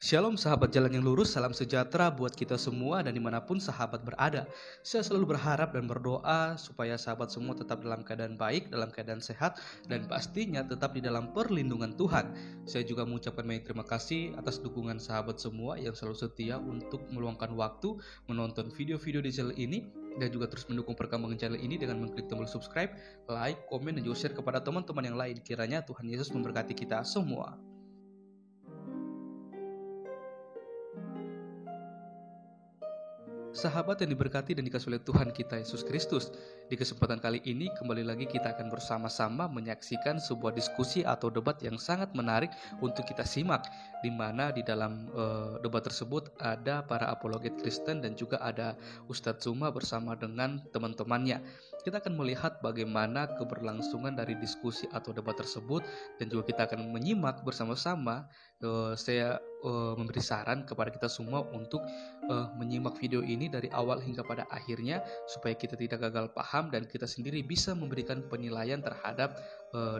Shalom sahabat jalan yang lurus, salam sejahtera buat kita semua dan dimanapun sahabat berada. Saya selalu berharap dan berdoa supaya sahabat semua tetap dalam keadaan baik, dalam keadaan sehat, dan pastinya tetap di dalam perlindungan Tuhan. Saya juga mengucapkan banyak terima kasih atas dukungan sahabat semua yang selalu setia untuk meluangkan waktu menonton video-video di channel ini, dan juga terus mendukung perkembangan channel ini dengan mengklik tombol subscribe, like, komen, dan juga share kepada teman-teman yang lain. Kiranya Tuhan Yesus memberkati kita semua. Sahabat yang diberkati dan dikasihi oleh Tuhan kita Yesus Kristus, di kesempatan kali ini kembali lagi kita akan bersama-sama menyaksikan sebuah diskusi atau debat yang sangat menarik untuk kita simak, di mana di dalam debat tersebut ada para apologet Kristen dan juga ada Ustadz Zuma bersama dengan teman-temannya. Kita akan melihat bagaimana keberlangsungan dari diskusi atau debat tersebut, dan juga kita akan menyimak bersama-sama. Saya memberi saran kepada kita semua untuk menyimak video ini dari awal hingga pada akhirnya, supaya kita tidak gagal paham dan kita sendiri bisa memberikan penilaian terhadap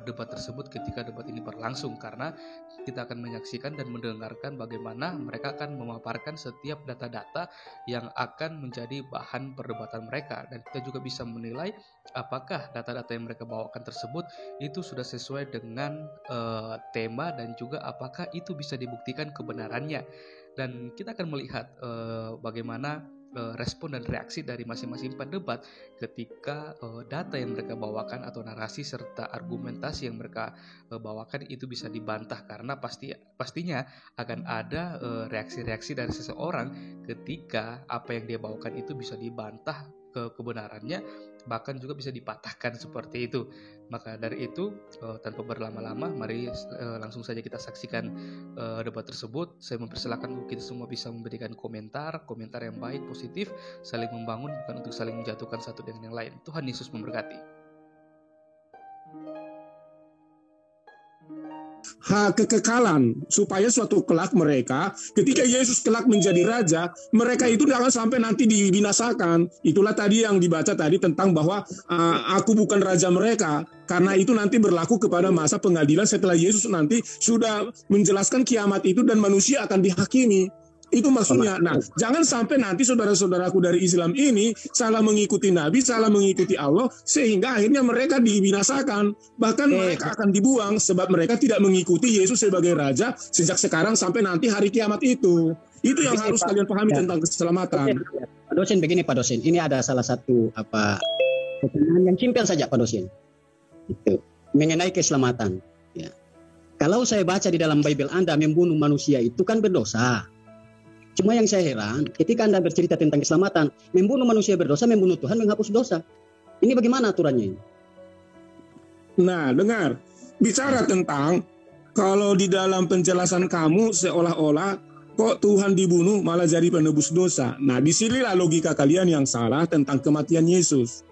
debat tersebut ketika debat ini berlangsung, karena kita akan menyaksikan dan mendengarkan bagaimana mereka akan memaparkan setiap data-data yang akan menjadi bahan perdebatan mereka, dan kita juga bisa menilai apakah data-data yang mereka bawakan tersebut itu sudah sesuai dengan tema, dan juga apakah itu bisa dibuktikan kebenarannya. Dan kita akan melihat bagaimana respon dan reaksi dari masing-masing pendebat ketika data yang mereka bawakan atau narasi serta argumentasi yang mereka bawakan itu bisa dibantah, karena pastinya akan ada reaksi-reaksi dari seseorang ketika apa yang dia bawakan itu bisa dibantah kebenarannya, bahkan juga bisa dipatahkan seperti itu. Maka dari itu, tanpa berlama-lama, mari langsung saja kita saksikan debat tersebut. Saya mempersilakan kita semua bisa memberikan komentar yang baik, positif, saling membangun, bukan untuk saling menjatuhkan satu dengan yang lain. Tuhan Yesus memberkati. Kekekalan, supaya suatu kelak mereka, ketika Yesus kelak menjadi raja, mereka itu jangan sampai nanti dibinasakan. Itulah tadi yang dibaca tadi tentang bahwa aku bukan raja mereka, karena itu nanti berlaku kepada masa pengadilan setelah Yesus nanti sudah menjelaskan kiamat itu dan manusia akan dihakimi. Itu maksudnya. Nah, jangan sampai nanti saudara-saudaraku dari Islam ini salah mengikuti Nabi, salah mengikuti Allah, sehingga akhirnya mereka dibinasakan. Bahkan mereka akan dibuang sebab mereka tidak mengikuti Yesus sebagai Raja sejak sekarang sampai nanti hari kiamat itu. Itu yang harus kalian pahami tentang keselamatan. Pak dosen, begini Pak dosen, ini ada salah satu pertanyaan yang simpel saja Pak dosen. Itu mengenai keselamatan. Ya. Kalau saya baca di dalam Bible Anda, membunuh manusia itu kan berdosa. Cuma yang saya heran, ketika Anda bercerita tentang keselamatan, membunuh manusia berdosa, membunuh Tuhan menghapus dosa. Ini bagaimana aturannya ini? Nah, dengar. Bicara tentang kalau di dalam penjelasan kamu seolah-olah kok Tuhan dibunuh malah jadi penebus dosa. Nah, disinilah logika kalian yang salah tentang kematian Yesus.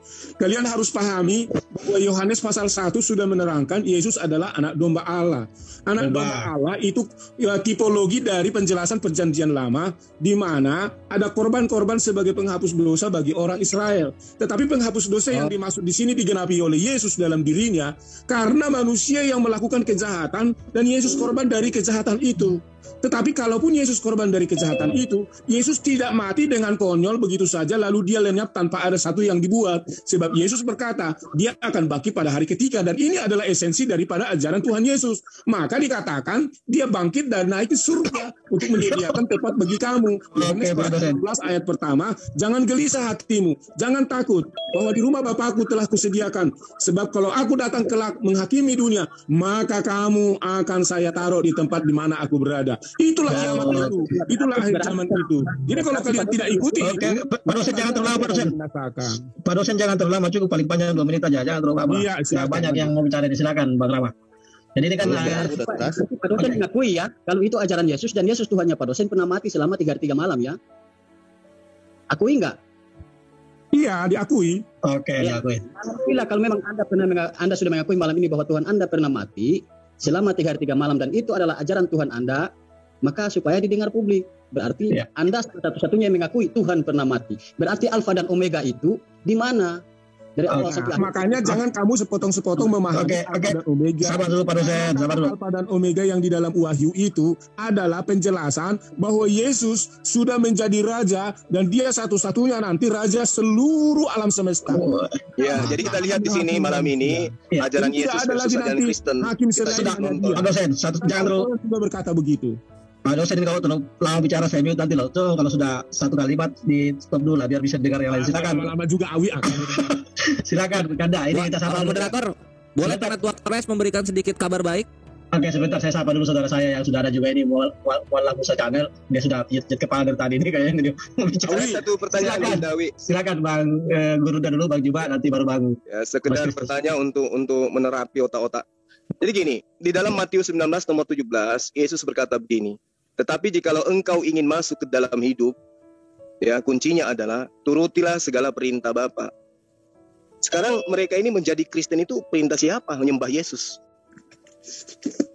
Kalian harus pahami bahwa Yohanes pasal 1 sudah menerangkan Yesus adalah anak domba Allah. Anak domba Allah itu tipologi dari penjelasan perjanjian lama, di mana ada korban-korban sebagai penghapus dosa bagi orang Israel. Tetapi penghapus dosa yang dimaksud di sini digenapi oleh Yesus dalam dirinya, karena manusia yang melakukan kejahatan dan Yesus korban dari kejahatan itu. Tetapi kalaupun Yesus korban dari kejahatan itu, Yesus tidak mati dengan konyol begitu saja lalu dia lenyap tanpa ada satu yang dibuat. Sebab Yesus berkata, dia akan bangkit pada hari ketiga, dan ini adalah esensi daripada ajaran Tuhan Yesus. Maka dikatakan dia bangkit dan naik ke surga untuk menyediakan tempat bagi kamu. Yohanes 14 ayat pertama, jangan gelisah hatimu, jangan takut, bahwa di rumah Bapakku telah kusediakan. Sebab kalau aku datang kelak menghakimi dunia, maka kamu akan saya taruh di tempat di mana aku berada. Itulah kiamat itu, itulah akhir zaman itu. Jadi kalau kalian tidak ikuti, Pak dosen jangan terlalu lama, Pak dosen. Pak dosen jangan terlalu lama, cukup paling panjang 2 menit aja, jangan terlalu lama. Iya, banyak yang mau bicara, silakan Bang Rama. Jadi ini kan Pak dosen mengakui ya, kalau itu ajaran Yesus dan Yesus Tuhannya, Pak dosen pernah mati selama 3 hari 3 malam ya. Akui enggak? Iya, diakui. Oke, diakui. Alhamdulillah kalau memang Anda sudah mengakui malam ini bahwa Tuhan Anda pernah mati selama 3 hari 3 malam dan itu adalah ajaran Tuhan Anda, maka supaya didengar publik. Berarti Anda satu-satunya yang mengakui Tuhan pernah mati. Berarti Alfa dan Omega itu di mana? Dari awal sampai akhir. Makanya jangan kamu sepotong-sepotong memahami Alfa dan Omega. Sabar dulu Pak dosen, sabar dulu. Alfa dan Omega yang di dalam Wahyu itu adalah penjelasan bahwa Yesus sudah menjadi raja dan dia satu-satunya nanti raja seluruh alam semesta. Ya, jadi kita lihat di sini malam ini ajaran Yesus versus ajaran Kristen. Hakim Kita sedang Pak dosen, jangan terlalu juga berkata begitu. Pak dosen, kalau terlalu lama bicara saya mute nanti loh. Tuh, kalau sudah satu kalimat di stop dulu lah biar bisa dengar yang lain. Silakan. Lama juga Awi akan. Silakan bercanda. Ini kita sapa dulu. Moderator, boleh Planet Wakres memberikan sedikit kabar baik? Oke, sebentar saya sapa dulu saudara saya yang sudah ada juga ini Mualla Musa Channel. Dia sudah pijat kepala dari tadi ini kayaknya. Ada satu pertanyaan Dawi. Silakan Bang Guru dan dulu Bang Juba, nanti baru Bang. Ya, sekedar bertanya untuk menerapi otak-otak. Jadi gini, di dalam Matius 19 nomor 17, Yesus berkata begini, tetapi jikalau engkau ingin masuk ke dalam hidup, ya kuncinya adalah turutilah segala perintah Bapa. Sekarang mereka ini menjadi Kristen itu perintah siapa? Menyembah Yesus.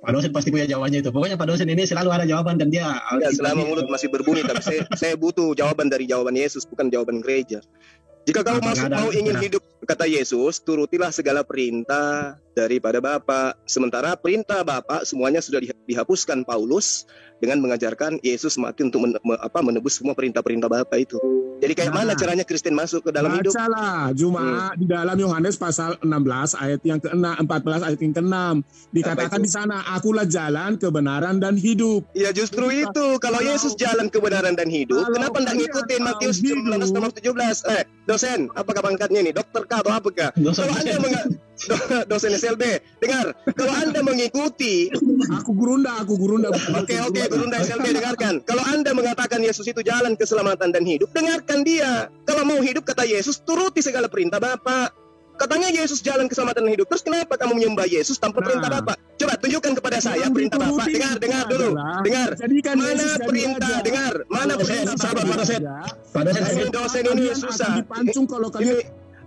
Pak dosen pasti punya jawabannya itu. Pokoknya Pak dosen ini selalu ada jawaban dan dia. Ya, selama mulut masih berbunyi, tapi saya butuh jawaban dari jawaban Yesus, bukan jawaban gereja. Jika kamu mau ingin hidup, kata Yesus, turutilah segala perintah daripada Bapa. Sementara perintah Bapa semuanya sudah dihapuskan Paulus dengan mengajarkan Yesus mati untuk menebus semua perintah-perintah Bapa itu. Jadi kayak mana caranya Kristen masuk ke dalam hidup? Bacalah cuma di dalam Yohanes pasal 16 ayat yang ke-6, 14 ayat yang ke-6 dikatakan di sana, akulah jalan, kebenaran dan hidup. Ya justru itu, kalau Yesus jalan kebenaran dan hidup, kenapa enggak ngikutin Matius 19 nomor 17? Dosen, apakah pangkatnya ini? Dokter kah atau apakah? Kalau Anda dosen SLB, dengar, kalau Anda mengikuti, aku gurunda. Oke, gurunda SLB, dengarkan. Kalau Anda mengatakan Yesus itu jalan keselamatan dan hidup, dengarkan dia. Kalau mau hidup, kata Yesus, turuti segala perintah Bapa. Katanya Yesus jalan keselamatan dan hidup. Terus kenapa kamu menyembah Yesus tanpa perintah Bapa? Coba tunjukkan kepada saya perintah Bapa. Dengar dulu. Dengar. Mana perintah? Dengar. Mana perintah? Sabar, Pak dosen ini susah. Dipancung kalau kalian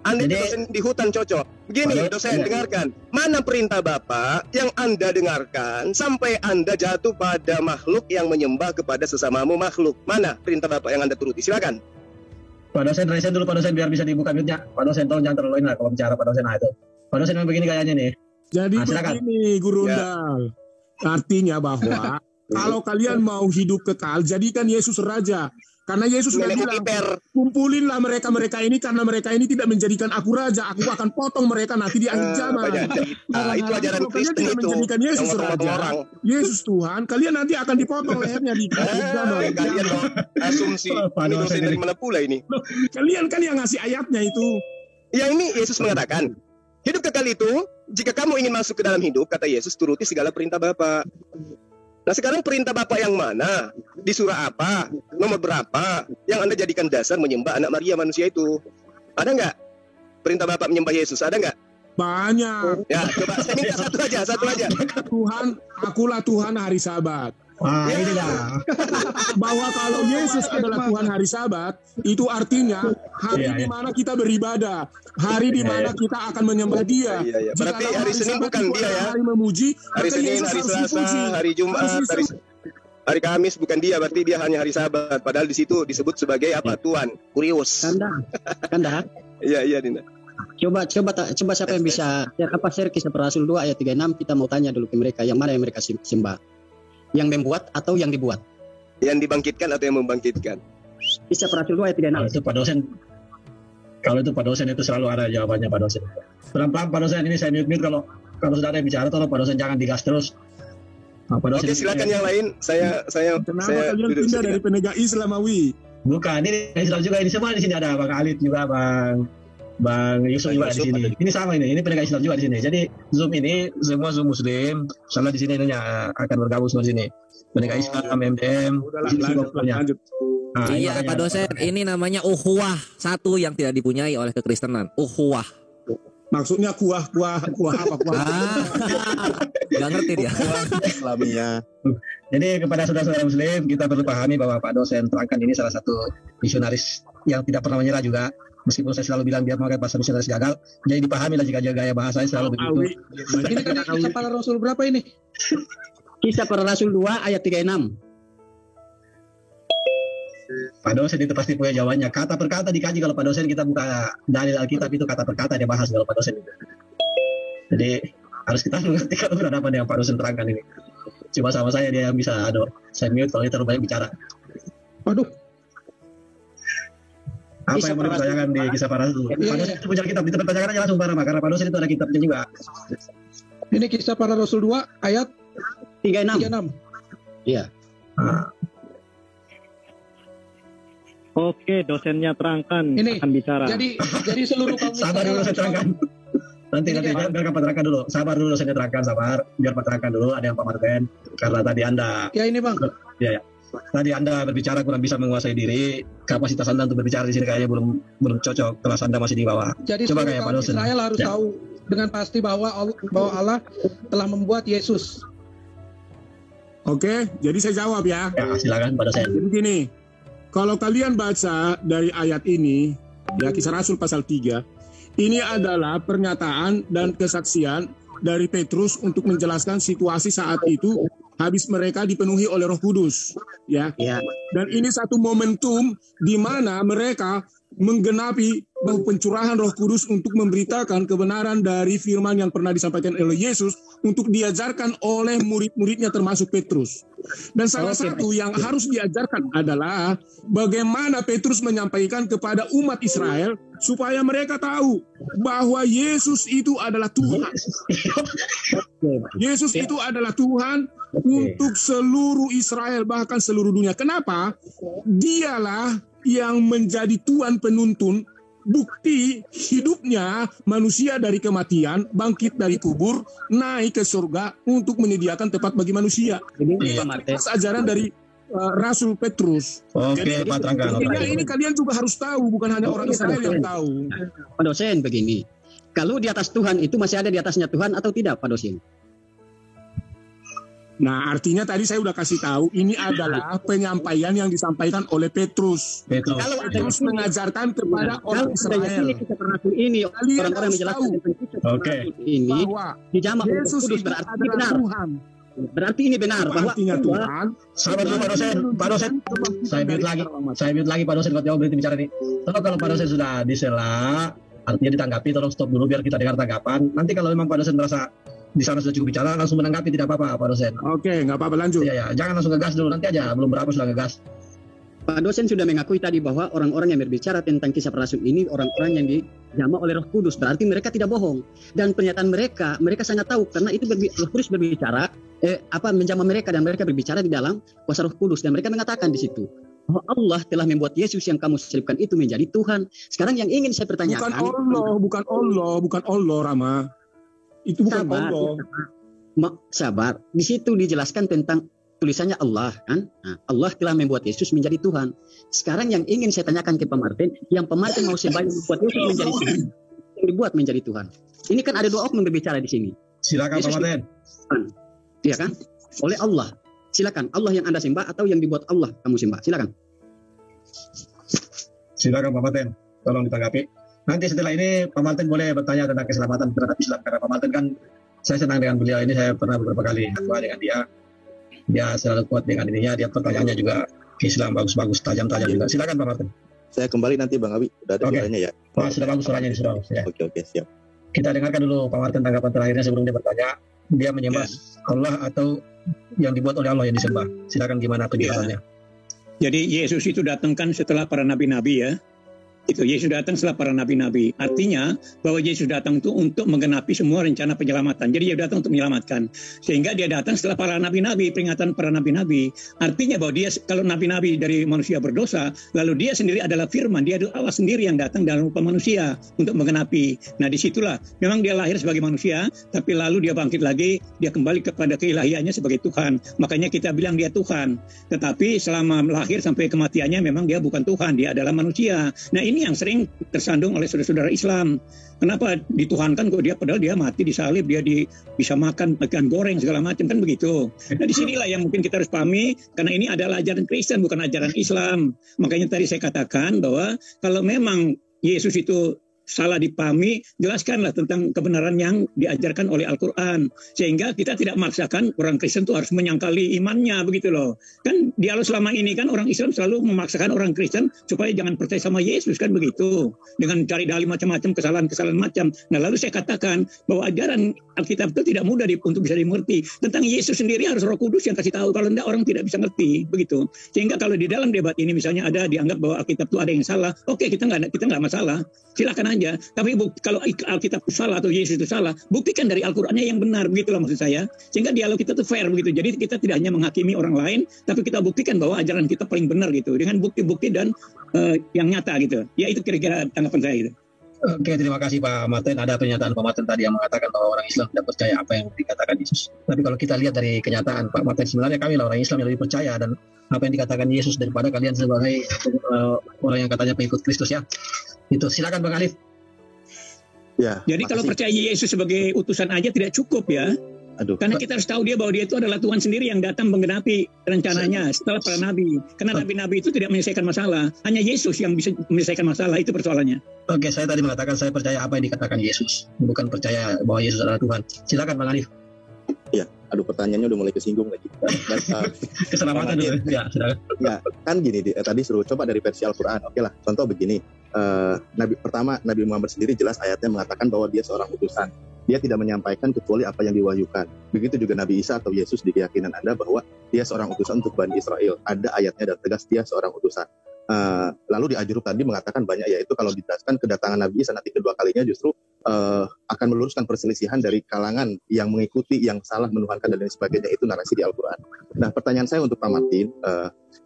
Anda dosen di hutan cocok. Begini dosen, dengarkan. Mana perintah Bapa yang Anda dengarkan sampai Anda jatuh pada makhluk yang menyembah kepada sesamamu makhluk? Mana perintah Bapa yang Anda turuti? Silakan. Pak dosen, resign dulu Pak dosen biar bisa dibuka mute-nya. Pak dosen tolong jangan terlalu ini lah kalau bicara Pak dosen. Nah itu. Pak dosen memang begini kayaknya nih. Jadi begini Guru Undal. Artinya bahwa kalau kalian mau hidup kekal, jadikan Yesus raja. Karena Yesus sudah bilang, kumpulinlah mereka ini karena mereka ini tidak menjadikan aku raja. Aku akan potong mereka nanti di akhir zaman. Itu ajaran Kristen itu. Menjadikan Yesus raja, Yesus Tuhan, kalian nanti akan dipotong lehernya di akhir zaman. Kalian dong asumsi. Ini dosen dari mana pula ini? Kalian kan yang ngasih ayatnya itu. Yang ini Yesus mengatakan, hidup kekal itu, jika kamu ingin masuk ke dalam hidup, kata Yesus, turuti segala perintah Bapa. Nah sekarang perintah Bapa yang mana? Di surah apa? Nomor berapa? Yang Anda jadikan dasar menyembah anak Maria manusia itu? Ada nggak? Perintah Bapa menyembah Yesus, ada nggak? Banyak. Ya, coba saya minta satu aja. Tuhan, akulah Tuhan hari Sabat. Wah, ini dah. Bahwa kalau Yesus adalah Tuhan hari Sabat, itu artinya hari di mana kita beribadah, hari di mana kita akan menyembah Dia. Berarti hari Senin bukan Dia ya? Hari memuji, hari Senin, hari Selasa, hari Jumat, hari Kamis bukan Dia, berarti Dia hanya hari Sabat. Padahal di situ disebut sebagai apa? Tuan, Kurios. Kanda. Iya, Dinda. Coba siapa yang bisa share Kisah Para Rasul 2 ayat 36, kita mau tanya dulu ke mereka yang mana yang mereka sembah. Yang membuat atau yang dibuat? Yang dibangkitkan atau yang membangkitkan? Kisah Para Rasul 2 ayat 36. Itu Pak dosen. Kalau itu Pak dosen itu selalu ada jawabannya Pak dosen. Pelan-pelan Pak dosen, ini saya mute kalau sudah ada yang bicara tolong Pak dosen jangan digas terus. Nah, Pak dosen, oke, silakan yang lain. Saya kenapa kalian pindah dari penegak Islamawi? Bukan, ini Islam juga, ini semua di sini ada Bang Khalid juga, Bang Yusuf juga di sini. Ini sama ini penegak Islam juga di sini. Jadi Zoom ini semua Zoom Muslim, sama di sini akan bergabung semua di sini. Penegak Islam, MDM, lanjut. Nah, iya Pak dosen, ini namanya ukhuwah, satu yang tidak dipunyai oleh kekristenan. Ukhuwah. Maksudnya kuah apa? Gak ngerti dia. Islamiyah. Jadi kepada saudara-saudara Muslim, kita perlu pahami bahwa Pak dosen terangkan ini salah satu misionaris yang tidak pernah menyerah juga. Meskipun saya selalu bilang dia memakai bahasa misionaris gagal, jadi dipahami lah jika gaya bahasanya selalu begitu. Ini kan Kisah Para Rasul berapa ini? Kisah Para Rasul 2 ayat 36. Pak dosen itu pasti punya jawabannya. Kata per kata dikaji. Kalau Pak dosen kita buka dalil Alkitab itu kata per kata dia bahas kalau Pak dosen itu. Jadi harus kita mengerti kalau berhadapan dengan Pak dosen terangkan ini. Cuma sama saya dia yang bisa, saya mute kalau dia terlalu banyak bicara. Waduh. Apa yang mau dipertanyakan di kisah para rasul? Pak dosen itu punya kitab, dipertanyakan aja langsung karena Pak dosen itu ada kitabnya juga. Ini kisah para rasul 2 ayat 36. Iya. Oke, dosennya terangkan Ini, akan bicara. Jadi seluruh kaum Sabar dulu saya terangkan. Nanti biar Pak terangkan dulu. Sabar dulu saya terangkan, sabar. Biar Pak terangkan dulu. Ada yang Pak Martin. Karena tadi Anda. Ya ini Bang. Ya. Tadi Anda berbicara kurang bisa menguasai diri. Kapasitas Anda untuk berbicara di sini kayaknya belum cocok. Kelas Anda masih di bawah. Jadi Coba seluruh kayak Pak kaum dosen. Israel harus tahu dengan pasti bahwa Allah telah membuat Yesus. Oke, jadi saya jawab ya. Ya, silakan Pak dosen. Jadi gini, kalau kalian baca dari ayat ini, ya Kisah Rasul pasal 3, ini adalah pernyataan dan kesaksian dari Petrus untuk menjelaskan situasi saat itu habis mereka dipenuhi oleh Roh Kudus, ya. Dan ini satu momentum di mana mereka menggenapi bahwa pencurahan Roh Kudus untuk memberitakan kebenaran dari firman yang pernah disampaikan oleh Yesus untuk diajarkan oleh murid-muridnya termasuk Petrus. Dan salah satu yang harus diajarkan adalah bagaimana Petrus menyampaikan kepada umat Israel supaya mereka tahu bahwa Yesus itu adalah Tuhan. Yesus itu adalah Tuhan untuk seluruh Israel, bahkan seluruh dunia. Kenapa? Dialah yang menjadi Tuhan penuntun bukti hidupnya manusia dari kematian, bangkit dari kubur, naik ke surga untuk menyediakan tempat bagi manusia. Ini ajaran dari Rasul Petrus. Oke, Pak terangkan. Ini kalian juga harus tahu, bukan hanya orang Israel yang tahu. Pak dosen begini, kalau di atas Tuhan itu masih ada di atasnya Tuhan atau tidak Pak dosen? Nah, artinya tadi saya udah kasih tahu, ini adalah penyampaian yang disampaikan oleh Petrus. Kalau Petrus mengajarkan kepada orang Israel. Ini orang-orang menjelaskan ini dijamak Yesus Kudus, itu berarti adalah benar. Tuhan. Berarti ini benar bahwa Artinya Tuhan. Sabar dulu Pak dosen. Saya mute lagi Pak dosen kalau jawab berhenti bicara nih. Kalau Pak dosen sudah disela, artinya ditanggapi, tolong stop dulu biar kita dengar tanggapan. Nanti kalau memang Pak dosen merasa di sana sudah cukup bicara, langsung menanggapi, tidak apa-apa Pak dosen. Oke, nggak apa-apa, lanjut. Ya, jangan langsung ngegas dulu, nanti aja belum berapa sudah ngegas. Pak dosen sudah mengakui tadi bahwa orang-orang yang berbicara tentang kisah para rasul ini orang-orang yang dijamah oleh Roh Kudus, berarti mereka tidak bohong. Dan pernyataan mereka sangat tahu karena itu Roh Kudus berbicara menjamah mereka dan mereka berbicara di dalam kuasa Roh Kudus dan mereka mengatakan di situ bahwa Allah telah membuat Yesus yang kamu selipkan itu menjadi Tuhan. Sekarang yang ingin saya pertanyakan, bukan Allah Rama. Itu bukan Allah. Sabar. Di situ dijelaskan tentang tulisannya Allah kan. Nah, Allah telah membuat Yesus menjadi Tuhan. Sekarang yang ingin saya tanyakan ke Pak Martin, yang Pak Martin mau sebaik membuat Yesus menjadi Tuhan, yang dibuat menjadi Tuhan. Ini kan ada dua oknum berbicara di sini. Silakan Pak Martin. Iya kan? Oleh Allah. Silakan. Allah yang Anda sembah atau yang dibuat Allah kamu sembah? Silakan. Silakan Pak Martin. Tolong ditanggapi. Nanti setelah ini Pak Martin boleh bertanya tentang keselamatan terhadap Islam karena Pak Martin kan saya senang dengan beliau ini, saya pernah beberapa kali berdoa dengan dia selalu kuat dengan ininya, dia pertanyaannya juga Islam bagus-bagus, tajam-tajam juga. Silakan Pak Martin. Saya kembali nanti Bang Abi, udah ada suaranya ya. Wah, sudah bagus suaranya ini, sudah. Ya. Oke, siap. Kita dengarkan dulu Pak Martin tanggapan terakhirnya sebelum dia bertanya. Dia menyembah Allah atau yang dibuat oleh Allah yang disembah. Silakan gimana penjelasannya. Jadi Yesus itu datang kan setelah para nabi-nabi ya. Itu Yesus datang setelah para nabi-nabi. Artinya bahwa Yesus datang itu untuk menggenapi semua rencana penyelamatan. Jadi dia datang untuk menyelamatkan. Sehingga dia datang setelah para nabi-nabi, peringatan para nabi-nabi. Artinya bahwa dia kalau nabi-nabi dari manusia berdosa, lalu dia sendiri adalah firman, dia adalah Allah sendiri yang datang dalam rupa manusia untuk menggenapi. Nah disitulah memang dia lahir sebagai manusia, tapi lalu dia bangkit lagi, dia kembali kepada keilahiannya sebagai Tuhan. Makanya kita bilang dia Tuhan. Tetapi selama lahir sampai kematiannya memang dia bukan Tuhan, dia adalah manusia. Nah ini yang sering tersandung oleh saudara-saudara Islam. Kenapa dituhankan kok dia, padahal dia mati disalib, dia bisa makan ikan goreng segala macam kan begitu. Nah disinilah yang mungkin kita harus pahami, karena ini adalah ajaran Kristen bukan ajaran Islam. Makanya tadi saya katakan bahwa kalau memang Yesus itu salah dipahami, jelaskanlah tentang kebenaran yang diajarkan oleh Al-Quran. Sehingga kita tidak memaksakan orang Kristen itu harus menyangkali imannya, begitu loh. Kan dialog selama ini kan orang Islam selalu memaksakan orang Kristen supaya jangan percaya sama Yesus, kan begitu. Dengan cari dalih macam-macam, kesalahan-kesalahan macam. Nah lalu saya katakan bahwa ajaran Alkitab itu tidak mudah untuk bisa dimengerti. Tentang Yesus sendiri harus Roh Kudus yang kasih tahu, kalau tidak orang tidak bisa ngerti, begitu. Sehingga kalau di dalam debat ini misalnya ada dianggap bahwa Alkitab itu ada yang salah, oke, kita nggak masalah, silakan aja. Tapi kalau Alkitab itu salah atau Yesus itu salah, buktikan dari Al-Qur'annya yang benar, begitulah maksud saya. Sehingga dialog kita itu fair begitu. Jadi kita tidak hanya menghakimi orang lain, tapi kita buktikan bahwa ajaran kita paling benar gitu, dengan bukti-bukti dan yang nyata gitu. Ya itu kira-kira tanggapan saya itu. Oke, terima kasih Pak Martin. Ada pernyataan Pak Martin tadi yang mengatakan bahwa orang Islam tidak percaya apa yang dikatakan Yesus. Tapi kalau kita lihat dari kenyataan Pak Martin, sebenarnya kami lah orang Islam yang lebih percaya dan apa yang dikatakan Yesus daripada kalian sebagai orang yang katanya pengikut Kristus ya. Itu silakan Bang Alif. Ya. Jadi kalau percaya Yesus sebagai utusan aja tidak cukup ya. Karena kita harus tahu bahwa dia itu adalah Tuhan sendiri yang datang menggenapi rencananya setelah para nabi. Karena nabi-nabi itu tidak menyelesaikan masalah. Hanya Yesus yang bisa menyelesaikan masalah, itu persoalannya. Oke, saya tadi mengatakan saya percaya apa yang dikatakan Yesus, bukan percaya bahwa Yesus adalah Tuhan. Silakan Bang Alif. Ya, pertanyaannya udah mulai kesinggung lagi. Keselamatan dulu. Ya, silakan. Ya, kan gini, tadi suruh coba dari versi Al-Quran. Oke lah, contoh begini. Nabi Muhammad sendiri jelas ayatnya mengatakan bahwa dia seorang utusan. Dia tidak menyampaikan kecuali apa yang diwahyukan. Begitu juga Nabi Isa atau Yesus di keyakinan Anda bahwa dia seorang utusan untuk Bani Israel. Ada ayatnya dan tegas dia seorang utusan. Lalu di Ajurub tadi mengatakan banyak, yaitu kalau dijelaskan kedatangan Nabi Isa nanti kedua kalinya justru akan meluruskan perselisihan dari kalangan yang mengikuti, yang salah menuhankan dan lain sebagainya. Itu narasi di Al-Quran. Nah, pertanyaan saya untuk Pak Martin,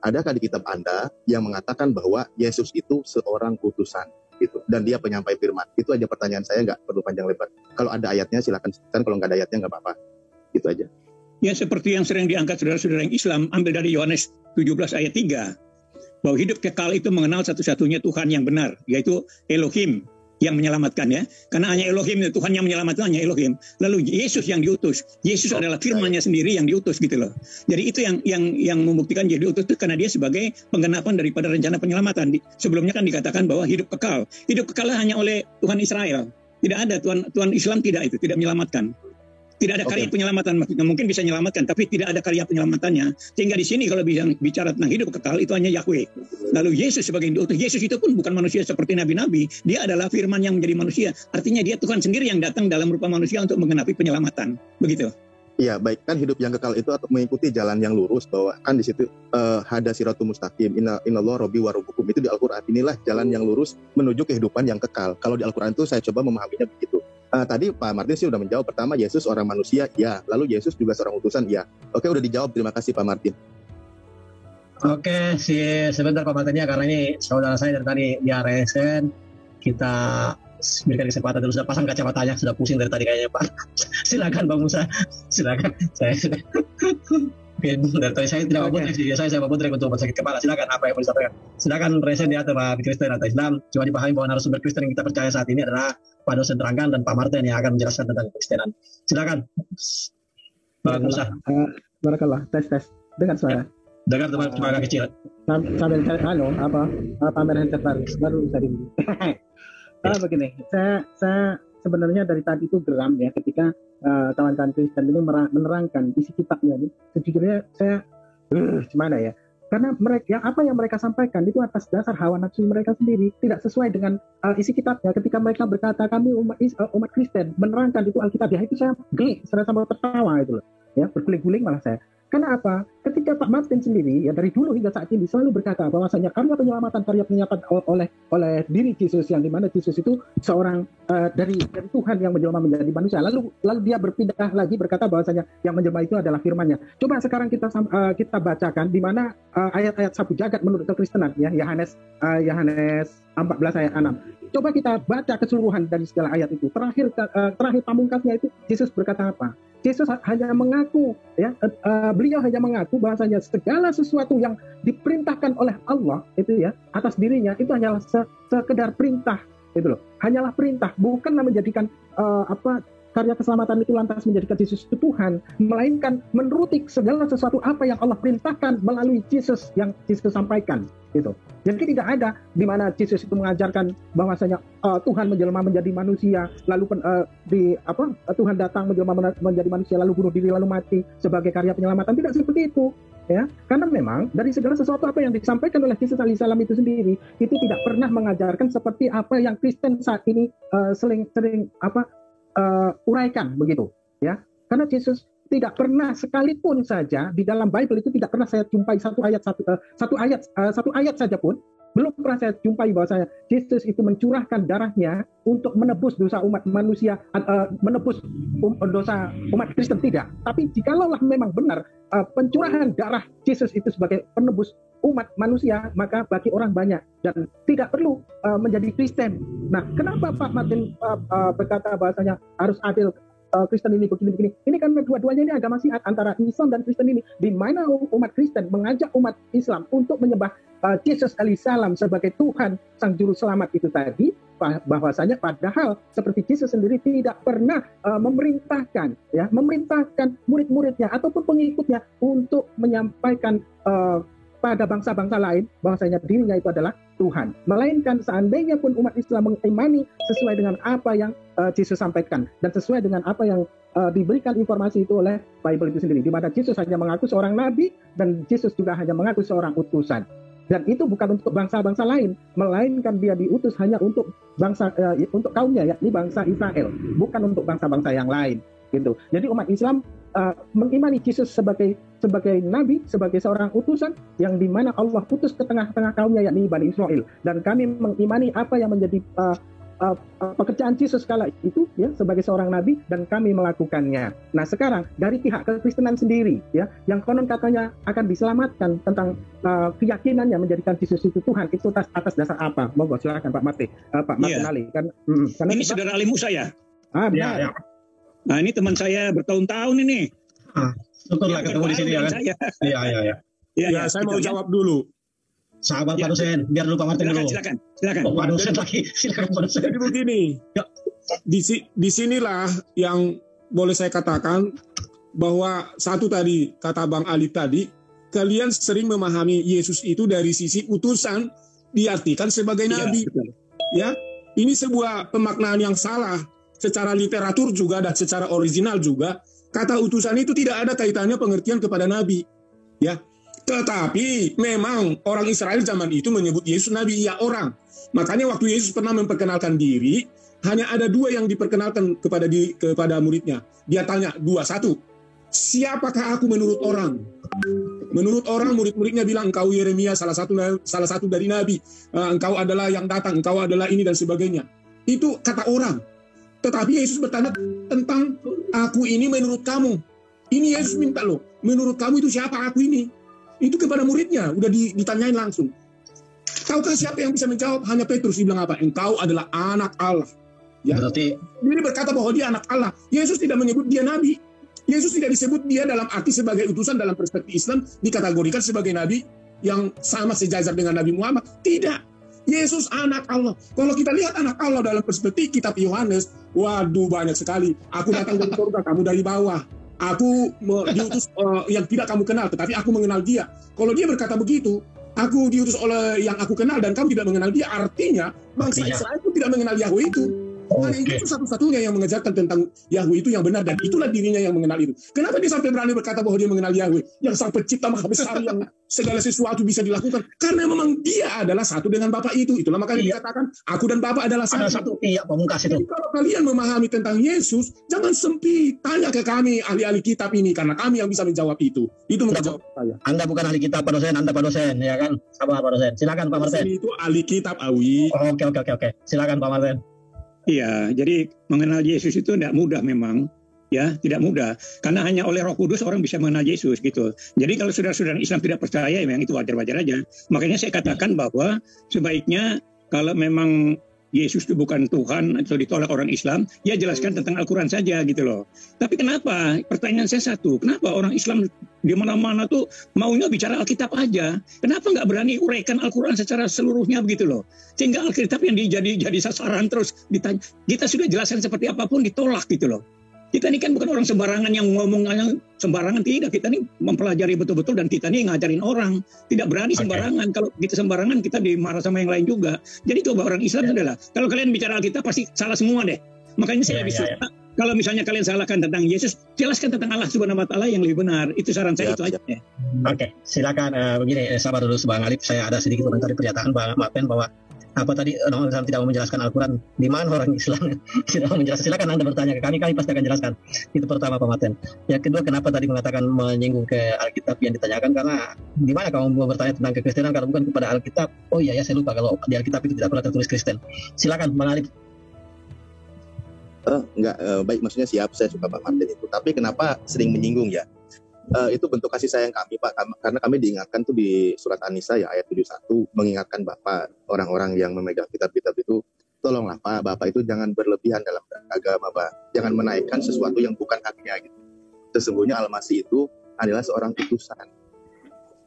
adakah di kitab Anda yang mengatakan bahwa Yesus itu seorang utusan gitu, dan dia penyampai firman? Itu aja pertanyaan saya, nggak perlu panjang lebar. Kalau ada ayatnya silakan sebutkan, kalau nggak ada ayatnya nggak apa-apa. Gitu aja. Ya, seperti yang sering diangkat saudara-saudara yang Islam, ambil dari Yohanes 17 ayat 3. Bahwa hidup kekal itu mengenal satu-satunya Tuhan yang benar, yaitu Elohim yang menyelamatkan ya. Karena hanya Elohim, Tuhan yang menyelamatkan hanya Elohim. Lalu Yesus yang diutus. Yesus adalah firman-Nya sendiri yang diutus gitu loh. Jadi itu yang membuktikan jadi diutus itu karena dia sebagai penggenapan daripada rencana penyelamatan. Sebelumnya kan dikatakan bahwa hidup kekal. Hidup kekal hanya oleh Tuhan Israel. Tidak ada Tuhan Islam tidak menyelamatkan. Tidak ada karya penyelamatan, maksudnya mungkin bisa menyelamatkan, tapi tidak ada karya penyelamatannya. Sehingga di sini kalau bisa bicara tentang hidup kekal itu hanya Yahweh. Lalu Yesus sebagai yang diutus, Yesus itu pun bukan manusia seperti nabi-nabi, dia adalah firman yang menjadi manusia. Artinya dia Tuhan sendiri yang datang dalam rupa manusia untuk menggenapi penyelamatan. Begitu. Iya, baik, kan hidup yang kekal itu atau mengikuti jalan yang lurus, bahwa kan di situ hada siratul mustaqim, innallaha rabbi wa rabbukum, itu di Al-Qur'an. Inilah jalan yang lurus menuju kehidupan yang kekal. Kalau di Al-Qur'an itu saya coba memahaminya begitu. Tadi Pak Martin sih udah menjawab. Pertama, Yesus orang manusia, ya. Lalu Yesus juga seorang utusan, ya. Oke, udah dijawab. Terima kasih Pak Martin. Oke, sebentar Pak Martin ya, karena ini saudara saya dari tadi di RSN. Kita berikan kesempatan dulu, sudah pasang kacamatanya, sudah pusing dari tadi kayaknya Pak. Silakan Bang Musa, silakan. Saya Oke, dari tadi saya tidak mau sih, saya mau untuk sakit kepala. Silakan apa yang mau disampaikan. Silakan resen ya, Pak Kristen atau Islam. Cuma dipahami bahwa narasumber Kristen yang kita percaya saat ini adalah Pak dosen Terangkan dan Pak Martin yang akan menjelaskan tentang Kristenan. Silakan, Bang Musa. Barakallah, tes. Dengar suara. Dengar teman agak kecil. Sambil cari pamer handset baru bisa di. Begini, saya sebenarnya dari tadi itu geram ya ketika kawan-kawan Kristen ini menerangkan isi kitabnya ini. Sejujurnya saya gimana ya? Karena mereka apa yang mereka sampaikan itu atas dasar hawa nafsu mereka sendiri, tidak sesuai dengan isi kitabnya. Ketika mereka berkata kami umat Kristen menerangkan itu Alkitab, ya itu saya geli, saya sampai tertawa itu loh. Ya, berguling-guling malah saya. Karena apa? Ketika Pak Martin sendiri ya dari dulu hingga saat ini selalu berkata bahwasanya karya penyelamatan oleh diri Yesus, yang dimana Yesus itu seorang dari Tuhan yang menjelma menjadi manusia. Lalu dia berpindah lagi berkata bahwasanya yang menjelma itu adalah firman-Nya. Coba sekarang kita bacakan di mana ayat-ayat sapu jagat menurut kekristenan ya, Yohanes 14 ayat 6. Coba kita baca keseluruhan dari segala ayat itu. Terakhir pamungkasnya itu Yesus berkata apa? Yesus hanya mengaku ya, beliau hanya mengaku bahwasanya segala sesuatu yang diperintahkan oleh Allah itu ya atas dirinya itu hanyalah sekedar perintah, itu loh. Hanyalah perintah, bukanlah menjadikan karya keselamatan itu lantas menjadikan Yesus itu Tuhan, melainkan menuruti segala sesuatu apa yang Allah perintahkan melalui Yesus yang Yesus sampaikan gitu. Jadi tidak ada di mana Yesus itu mengajarkan bahwasanya Tuhan menjelma menjadi manusia, lalu Tuhan datang menjelma menjadi manusia lalu bunuh diri lalu mati sebagai karya penyelamatan. Tidak seperti itu. Ya, karena memang dari segala sesuatu apa yang disampaikan oleh Yesus alaihissalam itu sendiri itu tidak pernah mengajarkan seperti apa yang Kristen saat ini sering uraikan begitu, ya. Karena Yesus tidak pernah sekalipun saja di dalam Bible itu tidak pernah saya jumpai satu ayat saja pun belum pernah saya jumpai bahwasanya Yesus itu mencurahkan darahnya untuk menebus dosa umat manusia, menebus dosa umat Kristen, tidak. Tapi jikalaulah memang benar pencurahan darah Yesus itu sebagai penebus umat manusia, maka bagi orang banyak dan tidak perlu menjadi Kristen. Nah, kenapa Pak Martin berkata bahwasanya harus adil? Kristen ini begini-begini. Ini kan dua-duanya ini agama syiat antara Islam dan Kristen ini, di mana umat Kristen mengajak umat Islam untuk menyembah Yesus alaihissalam sebagai Tuhan sang juru selamat itu tadi, bahwasanya padahal seperti Yesus sendiri tidak pernah memerintahkan murid-muridnya ataupun pengikutnya untuk menyampaikan pada bangsa-bangsa lain bahwasanya dirinya itu adalah Tuhan. Melainkan seandainya pun umat Islam mengimani sesuai dengan apa yang Yesus sampaikan dan sesuai dengan apa yang diberikan informasi itu oleh Bible itu sendiri, di mana Yesus hanya mengaku seorang nabi dan Yesus juga hanya mengaku seorang utusan. Dan itu bukan untuk bangsa-bangsa lain, melainkan dia diutus hanya untuk bangsa untuk kaumnya, yakni bangsa Israel, bukan untuk bangsa-bangsa yang lain. Gitu. Jadi umat Islam mengimani Yesus sebagai nabi, sebagai seorang utusan yang dimana Allah utus ke tengah-tengah kaumnya, yakni Bani Israel. Dan kami mengimani apa yang menjadi pekerjaan Yesus kala itu, ya, sebagai seorang nabi, dan kami melakukannya. Nah, sekarang dari pihak kekristenan sendiri, ya, yang konon katanya akan diselamatkan tentang keyakinannya menjadikan Yesus itu Tuhan, itu atas dasar apa? Monggo silakan Pak Martin, Pak Martin Ali. Ini saudara Ali Musa ya? Benar. Ya. Nah, ini teman saya bertahun-tahun ini. Syukurlah ketemu di sini ya kan? Iya. Ya, saya mau jawab dulu. Sahabat Pak dosen, biar dulu Pak Martin dulu. Silakan. Pak dosen lagi, silakan Pak dosen. Jadi begini, di sinilah yang boleh saya katakan bahwa satu tadi, kata Bang Ali tadi, kalian sering memahami Yesus itu dari sisi utusan, diartikan sebagai nabi. Ya, ini sebuah pemaknaan yang salah. Secara literatur juga dan secara original juga, kata utusan itu tidak ada kaitannya pengertian kepada nabi. Ya. Tetapi memang orang Israel zaman itu menyebut Yesus nabi, ya orang. Makanya waktu Yesus pernah memperkenalkan diri, hanya ada dua yang diperkenalkan kepada muridnya. Dia tanya satu, siapakah aku menurut orang? Menurut orang, murid-muridnya bilang engkau Yeremia, salah satu dari nabi, engkau adalah yang datang, engkau adalah ini dan sebagainya. Itu kata orang. Tetapi Yesus bertanya tentang aku ini menurut kamu. Ini Yesus minta loh, menurut kamu itu siapa aku ini? Itu kepada muridnya, udah ditanyain langsung. Tahukah siapa yang bisa menjawab? Hanya Petrus. Dibilang apa? Engkau adalah anak Allah. Ya. Berarti dia berkata bahwa dia anak Allah. Yesus tidak menyebut dia nabi. Yesus tidak disebut dia dalam arti sebagai utusan dalam perspektif Islam, dikategorikan sebagai nabi yang sama sejajar dengan Nabi Muhammad. Tidak. Yesus anak Allah. Kalau kita lihat anak Allah dalam perspektif kitab Yohanes, waduh banyak sekali. Aku datang dari surga, kamu dari bawah. Aku diutus yang tidak kamu kenal, tetapi aku mengenal dia. Kalau dia berkata begitu, aku diutus oleh yang aku kenal dan kamu tidak mengenal dia, artinya bangsa Israel pun tidak mengenal Yahweh itu. Hanya itu satu-satunya yang mengajarkan tentang Yahweh itu yang benar, dan itulah dirinya yang mengenal itu. Kenapa dia sampai berani berkata bahwa dia mengenal Yahweh, yang sang pencipta maha besar, yang segala sesuatu bisa dilakukan? Karena memang dia adalah satu dengan Bapa itu. Itulah makanya dikatakan aku dan Bapa adalah satu. Iya, pemungkas itu. Jadi kalau kalian memahami tentang Yesus, jangan sempit. Tanya ke kami ahli-ahli kitab ini, karena kami yang bisa menjawab itu. Itu menjawab saya. Anda bukan ahli kitab Pak dosen, Anda Pak dosen, ya kan? Sabar Pak dosen. Silakan Pak Martin. Itu ahli kitab Awi. Oke. Silakan Pak Martin. Iya, jadi mengenal Yesus itu tidak mudah memang, ya, tidak mudah. Karena hanya oleh Roh Kudus orang bisa mengenal Yesus gitu. Jadi kalau saudara-saudara Islam tidak percaya, ya memang itu wajar-wajar aja. Makanya saya katakan bahwa sebaiknya kalau memang Yesus itu bukan Tuhan atau ditolak orang Islam, ya jelaskan tentang Al-Quran saja gitu loh. Tapi kenapa? Pertanyaan saya satu, kenapa orang Islam di mana-mana tuh maunya bicara Alkitab aja? Kenapa nggak berani uraikan Al-Quran secara seluruhnya begitu loh? Sehingga Alkitab yang jadi sasaran terus ditanya, kita sudah jelaskan seperti apapun ditolak gitu loh. Kita ini kan bukan orang sembarangan yang ngomong sembarangan, tidak. Kita ini mempelajari betul-betul dan kita ini ngajarin orang. Tidak berani sembarangan. Kalau kita sembarangan kita dimarah sama yang lain juga. Jadi coba orang Islam adalah, kalau kalian bicara Alkitab pasti salah semua deh. Makanya saya lebih suka kalau misalnya kalian salahkan tentang Yesus, jelaskan tentang Allah Subhanahu wa taala yang lebih benar. Itu saran saya itu aja. Oke, silakan begini, sabar dulu Bang Alif. Saya ada sedikit komentar pernyataan Bang Mapen bahwa apa tadi orang Islam tidak mau menjelaskan Al-Quran. Di mana orang Islam tidak mau menjelaskan? Silakan Anda bertanya ke kami pasti akan jelaskan. Itu pertama Pak Maten. Yang kedua, kenapa tadi mengatakan menyinggung ke Alkitab yang ditanyakan? Karena di mana kamu mau bertanya tentang kekristenan kalau bukan kepada Alkitab? Oh iya ya, saya lupa kalau di Alkitab itu tidak pernah tertulis Kristen. Silakan Bang Alif. Baik, maksudnya siap, saya suka Pak Martin itu. Tapi kenapa sering menyinggung ya? Itu bentuk kasih sayang kami Pak, karena kami diingatkan tuh di surat An-Nisa ya ayat 71, mengingatkan Bapak, orang-orang yang memegang kitab-kitab itu, tolonglah Pak, Bapak itu jangan berlebihan dalam agama Pak, jangan menaikkan sesuatu yang bukan haknya gitu. Sesungguhnya Al-Masih itu adalah seorang utusan.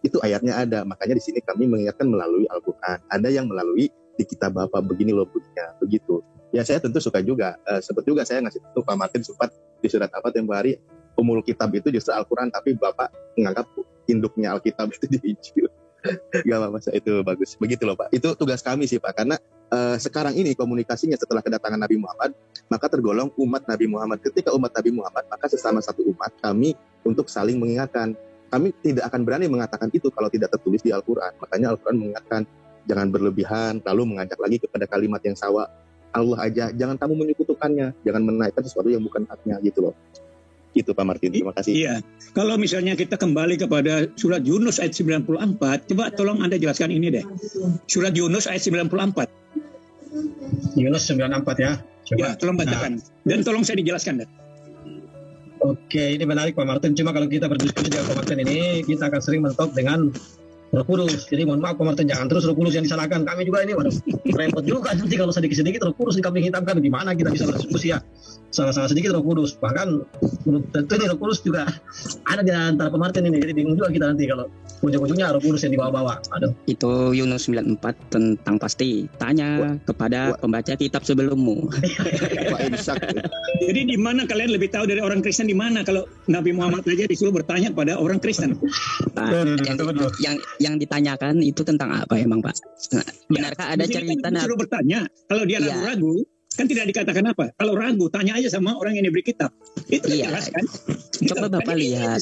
Itu ayatnya ada, makanya di sini kami mengingatkan melalui Al-Quran. Ada yang melalui di kitab Bapak, begini loh bunyinya, begitu. Ya saya tentu suka juga, sempat juga saya ngasih tahu Pak Martin sempat di surat apa tempo hari, umul kitab itu justru Al-Quran, tapi Bapak menganggap induknya Alkitab itu di Injil. Gak apa-apa, itu bagus. Begitu loh Pak. Itu tugas kami sih Pak, karena sekarang ini komunikasinya setelah kedatangan Nabi Muhammad, maka tergolong umat Nabi Muhammad. Ketika umat Nabi Muhammad, maka sesama satu umat kami untuk saling mengingatkan. Kami tidak akan berani mengatakan itu kalau tidak tertulis di Al-Quran. Makanya Al-Quran mengingatkan, jangan berlebihan, lalu mengajak lagi kepada kalimat yang sawa. Allah aja, jangan kamu menyekutukannya, jangan menaikkan sesuatu yang bukan haknya gitu loh. Itu Pak Martin, terima kasih. Iya, kalau misalnya kita kembali kepada surat Yunus ayat 94, coba tolong Anda jelaskan ini deh. Surat Yunus ayat 94. Yunus 94 ya. Coba. Ya, tolong bacakan. Dan tolong saya dijelaskan deh. Oke, ini menarik Pak Martin. Cuma kalau kita berdiskusi dengan Pak Martin ini, kita akan sering mentok dengan Roh Kudus. Jadi mohon maaf Pak Martin, jangan terus Roh Kudus yang disalahkan. Kami juga ini, waduh, repot juga nanti kalau sedikit-sedikit Roh Kudus dikambing hitamkan. Gimana kita bisa berdiskusi ya? Sama-sama sedikit Roh Kudus. Bahkan tentu ini Roh Kudus juga ada di antara Pak Martin ini. Jadi bingung juga kita nanti kalau ujung-ujungnya Roh Kudus yang dibawa-bawa. Aduh. Itu Yunus 94 tentang pasti. Tanya kepada pembaca kitab sebelummu. Jadi di mana kalian lebih tahu dari orang Kristen, di mana kalau Nabi Muhammad aja disuruh bertanya pada orang Kristen? Yang ditanyakan itu tentang apa emang Pak? Nah, benarkah ada cerita disuruh bertanya? Kalau dia ragu-ragu, kan tidak dikatakan apa. Kalau ragu, tanya aja sama orang yang diberi kitab. Itu jelas kan? Coba Bapak lihat.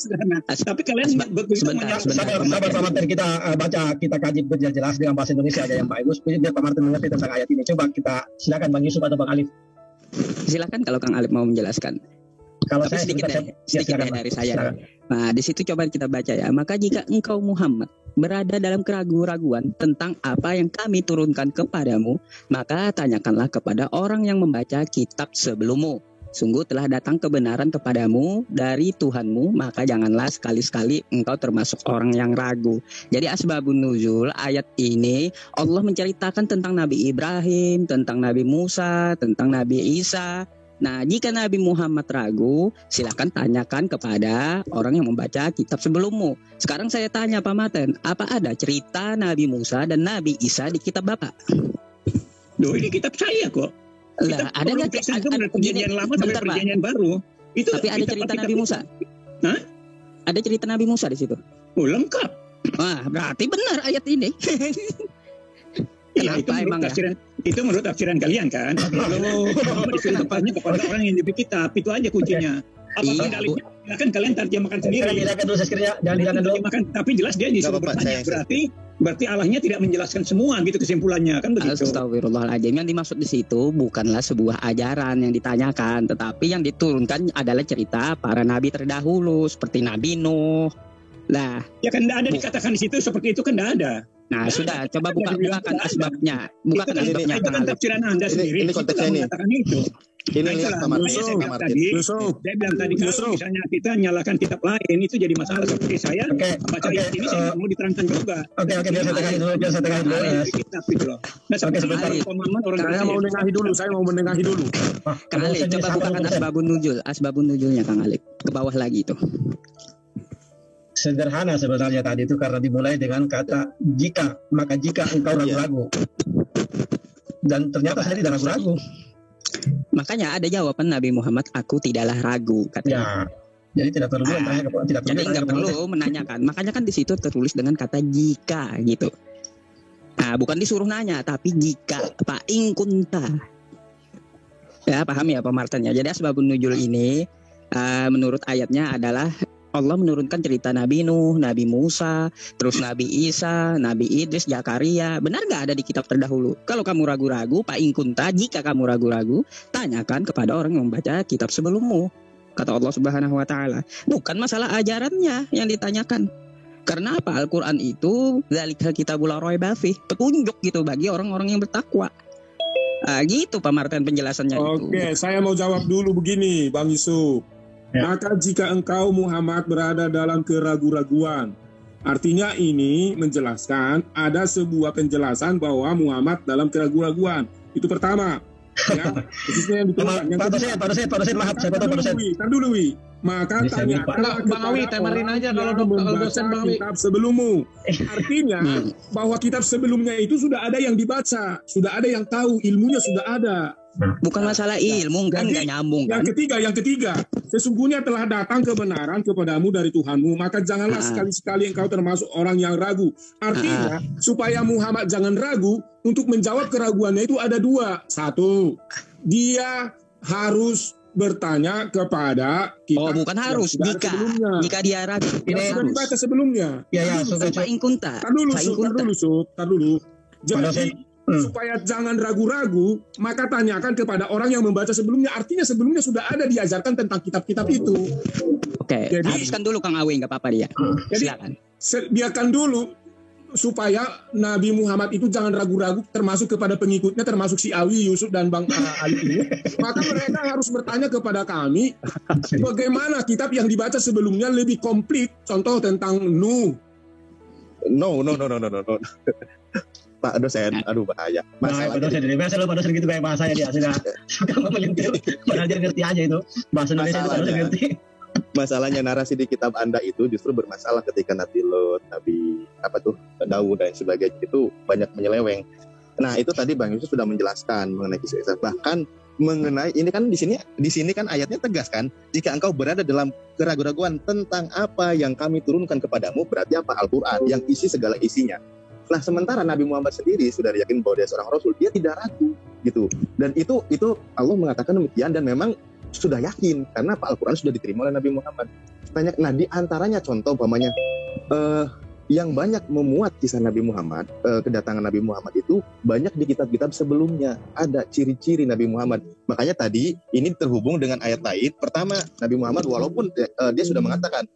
Tapi kalian sabar Pak Martin, kita baca, kita kaji jelas dengan bahasa Indonesia aja yang bagus. Biar Pak Martin mengerti tentang ayat ini. Coba kita silakan Bang Yusuf atau Bang Alif. Silakan kalau Kang Alif mau menjelaskan. Kalau tapi saya sedikit dari saya. Nah, di situ coba kita baca ya. Maka jika engkau Muhammad berada dalam keraguan-raguan tentang apa yang kami turunkan kepadamu, maka tanyakanlah kepada orang yang membaca kitab sebelummu. Sungguh telah datang kebenaran kepadamu dari Tuhanmu, maka janganlah sekali-sekali engkau termasuk orang yang ragu. Jadi asbabun nuzul ayat ini Allah menceritakan tentang Nabi Ibrahim, tentang Nabi Musa, tentang Nabi Isa. Nah, jika Nabi Muhammad ragu, silakan tanyakan kepada orang yang membaca kitab sebelummu. Sekarang saya tanya Pak Maten, apa ada cerita Nabi Musa dan Nabi Isa di kitab Bapak? Loh, ini kitab saya kok. Lah, ada nggak perjanjian lama sampai perjanjian baru? Itu tapi ada cerita Nabi Musa. Hah? Ada cerita Nabi Musa di situ. Oh, lengkap. Wah, berarti benar ayat ini. Iya, itu menurut tafsiran kalian kan. Kalau disuruh tepatnya kepada orang yang diberi kitab, itu aja kuncinya. Apakah silakan kalian terjemahkan sendiri. Jangan terjemahkan, tapi jelas dia disuruh bertanya. Berarti Allahnya tidak menjelaskan semua gitu kesimpulannya kan begitu. Astagfirullahaladzim. Yang dimaksud di situ bukanlah sebuah ajaran yang ditanyakan, tetapi yang diturunkan adalah cerita para nabi terdahulu seperti Nabi Nuh. Lah, ya kan tidak ada dikatakan di situ seperti itu kan tidak ada. Nah, sudah coba bukakan asbabnya. Bukakan asbabnya. Itu kan tafsiran Anda sendiri. Ini konteksnya ini. Ini Dia bilang tadi kalau misalnya kita nyalakan kitab lain itu jadi masalah, seperti saya baca ayat ini saya mau diterangkan juga. Oke, biar saya tengahin dulu. Kitab itu loh. Nah, sebentar pemahaman orang saya mau menengahi dulu. Kang Alif, coba bukakan asbabun nuzulnya Kang Alif. Ke bawah lagi itu. Sederhana sebenarnya tadi itu karena dimulai dengan kata jika, maka jika engkau ragu-ragu. Dan ternyata saya tidak ragu-ragu. Makanya ada jawaban Nabi Muhammad, aku tidaklah ragu katanya. Ya, jadi tidak perlu jadi nggak perlu menanyakan. Makanya kan di situ tertulis dengan kata jika gitu. Nah, bukan disuruh nanya, tapi jika Pak Ingkunta. Ya, paham ya Pak Martinnya. Jadi asbabun nuzul ini menurut ayatnya adalah Allah menurunkan cerita Nabi Nuh, Nabi Musa, terus Nabi Isa, Nabi Idris, Zakaria. Benar nggak ada di kitab terdahulu? Kalau kamu ragu-ragu, Pak Ingkunta, jika kamu ragu-ragu, tanyakan kepada orang yang membaca kitab sebelummu. Kata Allah Subhanahu wa Ta'ala. Bukan masalah ajarannya yang ditanyakan. Karena apa? Al-Quran itu dzalika kitabul la raiba fih, petunjuk gitu bagi orang-orang yang bertakwa. Gitu Pak Martin penjelasannya itu. Oke, saya mau jawab dulu begini, Bang Yusuf. Maka jika engkau Muhammad berada dalam keraguan-raguan, artinya ini menjelaskan ada sebuah penjelasan bahwa Muhammad dalam keraguan-raguan. Itu pertama. Ya, khususnya yang diturunkan. Yang Pak maaf, saya potong Pak dosen. Tar dulu, Wi. Maka tanyakanlah Bang Awi, temarin aja kalau dosen Bang Awi. Kitab sebelummu. Artinya bahwa kitab sebelumnya itu sudah ada yang dibaca, sudah ada yang tahu, ilmunya sudah ada. Bukan masalah ilmu, kan nggak nyambung kan? Yang ketiga, sesungguhnya telah datang kebenaran kepadamu dari Tuhanmu, maka janganlah sekali-sekali engkau termasuk orang yang ragu. Artinya, supaya Muhammad jangan ragu, untuk menjawab keraguannya itu ada dua. Satu, dia harus bertanya kepada kita. Bukan harus, jika dia ragu. Ini sudah dibaca sebelumnya. Pak Ingkunta. Tar dulu. Jadi, supaya jangan ragu-ragu, maka tanyakan kepada orang yang membaca sebelumnya. Artinya sebelumnya sudah ada diajarkan tentang kitab-kitab itu. Oke, habiskan dulu Kang Awi, nggak apa-apa dia. Jadi, biarkan dulu supaya Nabi Muhammad itu jangan ragu-ragu, termasuk kepada pengikutnya, termasuk si Awi, Yusuf, dan Bang Ali ini. Maka mereka harus bertanya kepada kami, bagaimana kitab yang dibaca sebelumnya lebih komplit. Contoh tentang Nuh. No. Pak dosen, aduh bahaya. Pak dosen gitu kayak bahasanya dia sudah suka melintir. Padahal dia ngerti aja itu bahasa Indonesia itu harus ngerti. Masalahnya narasi di kitab Anda itu justru bermasalah ketika Nabi Lot, Nabi Daud dan sebagainya itu banyak menyeleweng. Nah itu tadi Bang Yusuf sudah menjelaskan mengenai kisah bahkan mengenai ini kan di sini kan ayatnya tegas kan, jika engkau berada dalam keraguan-raguan tentang apa yang kami turunkan kepadamu, berarti apa? Al-Quran yang isi segala isinya. Nah sementara Nabi Muhammad sendiri sudah yakin bahwa dia seorang Rasul, dia tidak ragu gitu. Dan itu Allah mengatakan demikian dan memang sudah yakin karena Al-Quran sudah diterima oleh Nabi Muhammad. Nah di antaranya contoh umpamanya yang banyak memuat kisah Nabi Muhammad, kedatangan Nabi Muhammad itu banyak di kitab-kitab sebelumnya. Ada ciri-ciri Nabi Muhammad. Makanya tadi ini terhubung dengan ayat lain. Pertama, Nabi Muhammad walaupun dia sudah mengatakan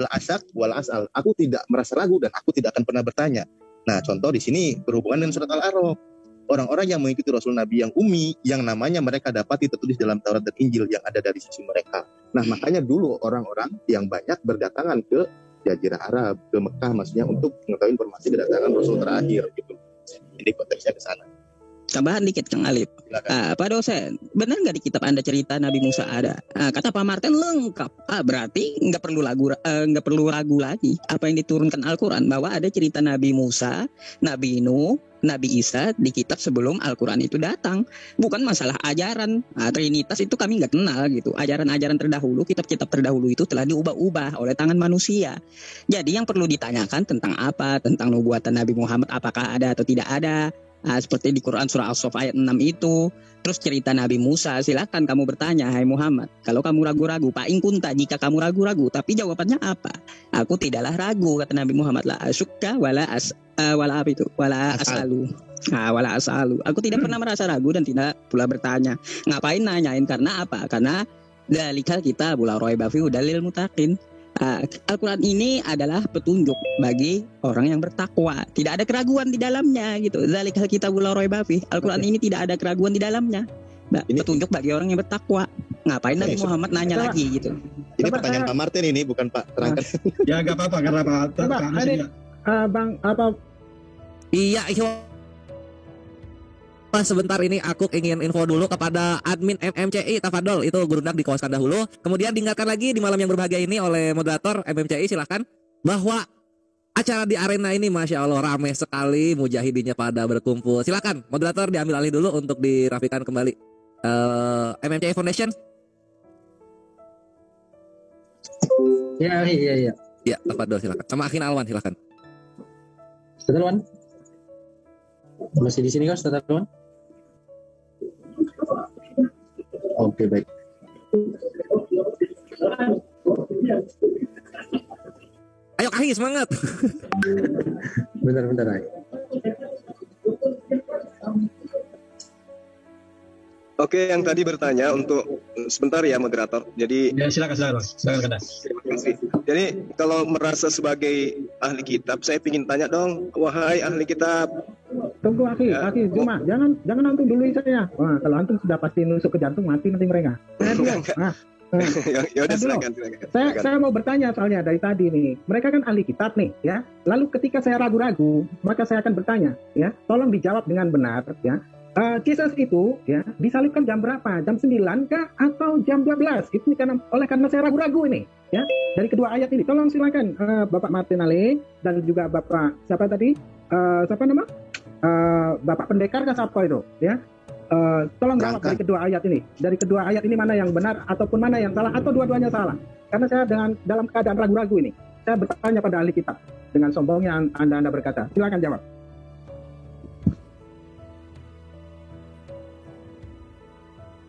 la asyak wal asal, aku tidak merasa ragu dan aku tidak akan pernah bertanya. Nah, contoh di sini berhubungan dengan surat Al-A'raf. Orang-orang yang mengikuti Rasul Nabi yang ummi, yang namanya mereka dapati tertulis dalam Taurat dan Injil yang ada dari sisi mereka. Nah, makanya dulu orang-orang yang banyak berdatangan ke Jazirah Arab, ke Mekah maksudnya untuk mengetahui informasi kedatangan Rasul terakhir gitu. Jadi konteksnya ke sana. Tambahan dikit Kang Alif. Pak dosen, benar nggak di kitab Anda cerita Nabi Musa ada? Kata Pak Martin lengkap. Berarti nggak perlu ragu lagi apa yang diturunkan Al-Quran bahwa ada cerita Nabi Musa, Nabi Nuh, Nabi Isa di kitab sebelum Al-Quran itu datang. Bukan masalah ajaran Trinitas itu kami nggak kenal gitu. Ajaran-ajaran terdahulu, kitab-kitab terdahulu itu telah diubah-ubah oleh tangan manusia. Jadi yang perlu ditanyakan tentang apa? Tentang nubuatan Nabi Muhammad apakah ada atau tidak ada? Seperti di Quran surah As-Saff ayat 6 itu. Terus cerita Nabi Musa, silakan kamu bertanya, hai Muhammad. Kalau kamu ragu-ragu, Pak Ingkunta, jika kamu ragu-ragu, tapi jawabannya apa? Aku tidaklah ragu, kata Nabi Muhammad. La asyukka wala asalu. Wala asalu. Aku tidak pernah merasa ragu dan tidak pula bertanya. Ngapain nanyain? Karena apa? Karena dalikal kita bula raiba fi hudalil mutaqin. Al-Quran ini adalah petunjuk bagi orang yang bertakwa. Tidak ada keraguan di dalamnya gitu. Zalikal kitabul la raiba fih. Al-Quran ini tidak ada keraguan di dalamnya. Petunjuk bagi orang yang bertakwa. Ngapain Nabi Muhammad nanya lagi gitu. Ini pertanyaan Pak Martin ini bukan Pak terangkan. Ya enggak apa-apa karena Pak. Bang apa? Iya, sebentar ini aku ingin info dulu kepada admin MMCI Tafadol, itu Gurundak dikoskan dahulu. Kemudian diingatkan lagi di malam yang berbahagia ini oleh moderator MMCI silahkan bahwa acara di arena ini Masya Allah ramai sekali, mujahidinnya pada berkumpul. Silakan moderator diambil alih dulu untuk dirapikan kembali MMCI Foundation. Iya. Ya, tafadhol silakan. Sama Akhin Alwan silakan. Ustaz Alwan. Masih di sini kan Ustaz Alwan? Oke, baik. Ayo Akhi, semangat. Bentar. Oke, yang tadi bertanya untuk sebentar ya moderator. Jadi Ya, silakan. terima kasih. Jadi kalau merasa sebagai ahli kitab, saya ingin tanya dong, wahai ahli kitab. Tunggu Aki, cuma jangan antum dulu saya. Wah, kalau antum sudah pasti nusuk ke jantung mati nanti mereka. Saya dulu. Ya udah silakan. Saya mau bertanya soalnya dari tadi nih. Mereka kan ahli kitab nih, ya. Lalu ketika saya ragu-ragu, maka saya akan bertanya, ya. Tolong dijawab dengan benar, ya. Yesus itu, ya, disalibkan jam berapa? Jam 9 kah atau jam 12? Itu karena saya ragu-ragu ini, ya. Dari kedua ayat ini, tolong silakan Bapak Martin Ale dan juga Bapak siapa tadi? Siapa nama? Bapak pendekar kah siapa itu, ya? Tolong jawab dari kedua ayat ini. Dari kedua ayat ini mana yang benar ataupun mana yang salah atau dua-duanya salah? Karena saya dalam keadaan ragu-ragu ini. Saya bertanya pada ahli kitab dengan sombongnya Anda berkata. Silakan jawab.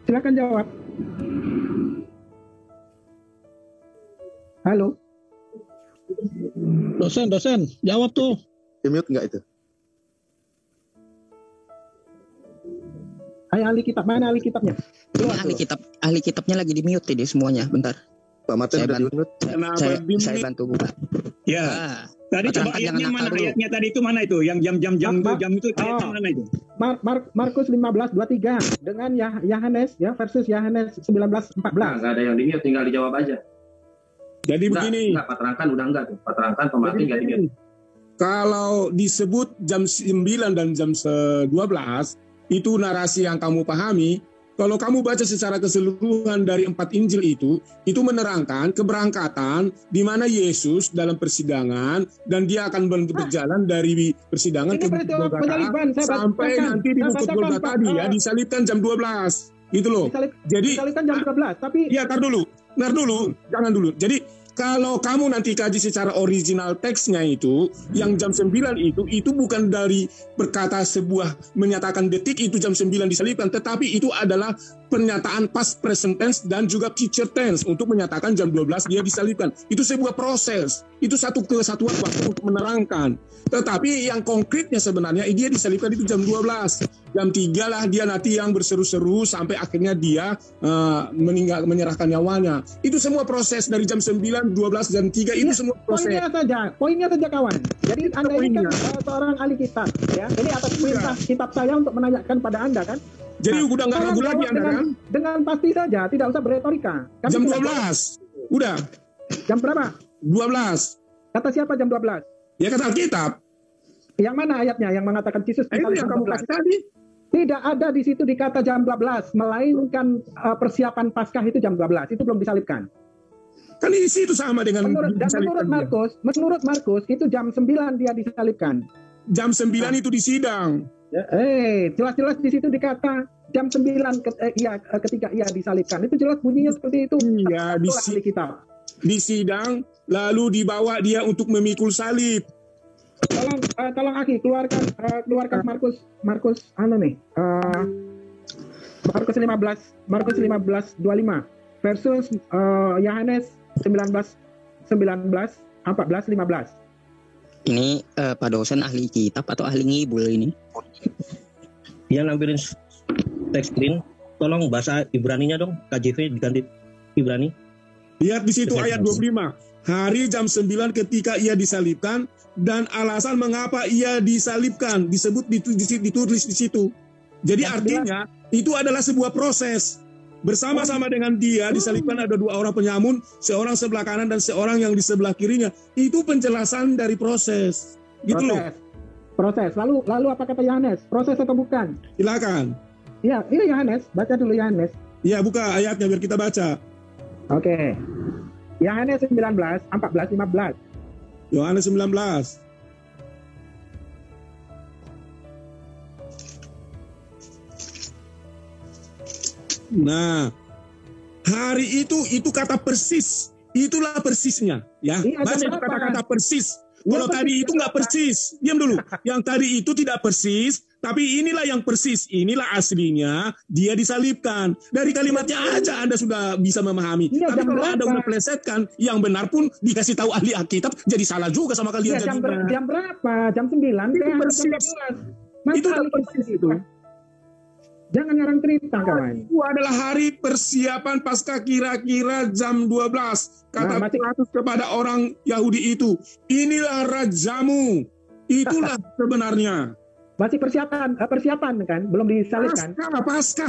Silakan jawab. Halo. Dosen, jawab tuh. Di-mute nggak itu? Hai ahli kitab, mana ahli kitabnya? Ini ahli kitabnya lagi di mute dia semuanya. Bentar. Pak Martin udah di-mute. Saya bantu buka. Ya. Tadi coba ayatnya mana? Ayatnya tadi itu mana itu? Yang jam itu ayatnya mana itu? Markus 15:23 dengan Yohanes ya versus Yohanes 19:14. Enggak ada yang di-mute, tinggal dijawab aja. Jadi begini. Enggak, Pak Terangkan udah enggak tuh. Pak Terangkan Pak Martin enggak di-mute. Kalau disebut jam 9 dan jam 12, itu narasi yang kamu pahami. Kalau kamu baca secara keseluruhan dari 4 Injil itu menerangkan keberangkatan di mana Yesus dalam persidangan dan dia akan berjalan dari persidangan ke bukit Golgota sampai nanti di bukit Golgota tadi ya disalibkan jam 12 gitu loh. Jadi disalibkan jam 12 tapi ya tar dulu, jangan dulu. Jadi kalau kamu nanti kaji secara original teksnya itu, yang jam 9 itu bukan dari berkata sebuah menyatakan detik itu jam 9 disalibkan, tetapi itu adalah pernyataan past present tense dan juga future tense untuk menyatakan jam 12 dia disalibkan. Itu sebuah proses, itu satu kesatuan waktu untuk menerangkan. Tetapi yang konkretnya sebenarnya dia disalibkan itu jam 12. Jam 3 lah dia nanti yang berseru-seru sampai akhirnya dia menyerahkan nyawanya. Itu semua proses dari jam 9, 12, jam 3 itu semua proses. Poinnya saja kawan. Jadi Anda ini kan seorang ahli kitab ya. Ini atas perintah kitab saya untuk menanyakan pada Anda kan. Jadi udah nggak ragu lagi Anda kan? Dengan pasti saja, tidak usah beretorika. Jam 12. Udah. Jam berapa? 12. Kata siapa jam 12? Ya kata Alkitab. Yang mana ayatnya yang mengatakan Yesus itu yang kamu kasih tadi? Tidak ada di situ dikata jam 12, melainkan persiapan Paskah itu jam 12. Itu belum disalibkan. Kan isi itu sama dengan menurut Markus itu jam 9 dia disalibkan. Jam 9 itu di sidang. Jelas-jelas di situ dikata jam 9 ketika ia disalibkan. Itu jelas bunyinya seperti itu. Iya, di sidang lalu dibawa dia untuk memikul salib. Tolong Aki keluarkan Markus Markus 15:25 versus Yohanes 19:14, 15. Ini Pak dosen ahli kitab atau ahli ngibul ini? Yang nampilin teks screen, tolong bahasa Ibraninya dong, KJV diganti Ibrani. Lihat di situ ayat 25. Hari jam 9 ketika ia disalibkan dan alasan mengapa ia disalibkan disebut ditulis di situ. Jadi artinya itu adalah sebuah proses. Bersama-sama dengan dia disalibkan ada 2 orang penyamun, seorang sebelah kanan dan seorang yang di sebelah kirinya. Itu penjelasan dari proses. Gitu loh. Proses. Lalu apa kata Yohanes? Proses atau bukan? Silakan. Iya, ini Yohanes. Baca dulu Yohanes. Iya, buka ayatnya biar kita baca. Oke. Yohanes 19, 14, 15. Yohanes 19. Nah, hari itu kata persis. Itulah persisnya, ya. Iya, Baca jam itu berapa? kata-kata persis. Iya, Kalau persis tadi jam itu nggak berapa? persis, diam dulu. Yang tadi itu tidak persis, tapi inilah yang persis. Inilah aslinya, dia disalibkan. Dari kalimatnya aja Anda sudah bisa memahami. Iya, Tapi jam kalau Anda berapa? udah plesetkan, yang benar pun dikasih tahu ahli Alkitab, jadi salah juga sama kalian Iya, jadinya. jam berapa? Jam 9? Itu Jam persis. 12. Masa Itu udah ahli persis kita- itu. Jangan ngarang cerita, kawan. Itu adalah hari persiapan pasca kira-kira jam 12. Kata Nah, masih- Pilatus kepada orang Yahudi itu, inilah rajamu. Itulah sebenarnya. Masih persiapan kan? Belum disalibkan. Pasca.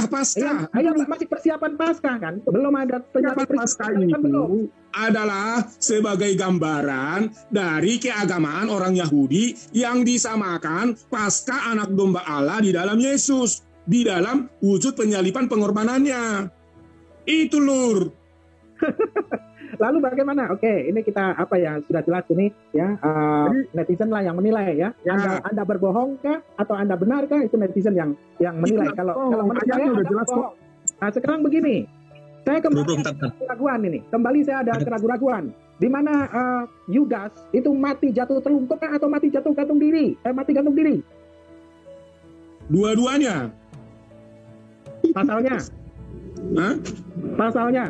Ayo, masih persiapan pasca kan? Belum ada Persiapan penyakit pasca kan belum. itu adalah sebagai gambaran dari keagamaan orang Yahudi yang disamakan pasca anak domba Allah di dalam Yesus. Di dalam wujud penyalipan pengorbanannya. Itu lur. Lalu bagaimana? Oke, ini kita sudah jelas ini ya. Netizen lah yang menilai ya. Ya. Anda berbohong kah atau Anda benarkah? Itu netizen yang menilai. Itu Kalau bohong. menurut Ayatnya saya udah Anda jelas kok. bohong. Nah, sekarang begini. Saya kembali Belum, ada keraguan ini. Kembali saya ada keraguan. Di mana Yudas itu mati jatuh terlungkup kah atau mati jatuh gantung diri? Mati gantung diri. Dua-duanya. Pasalnya. Hah? Pasalnya.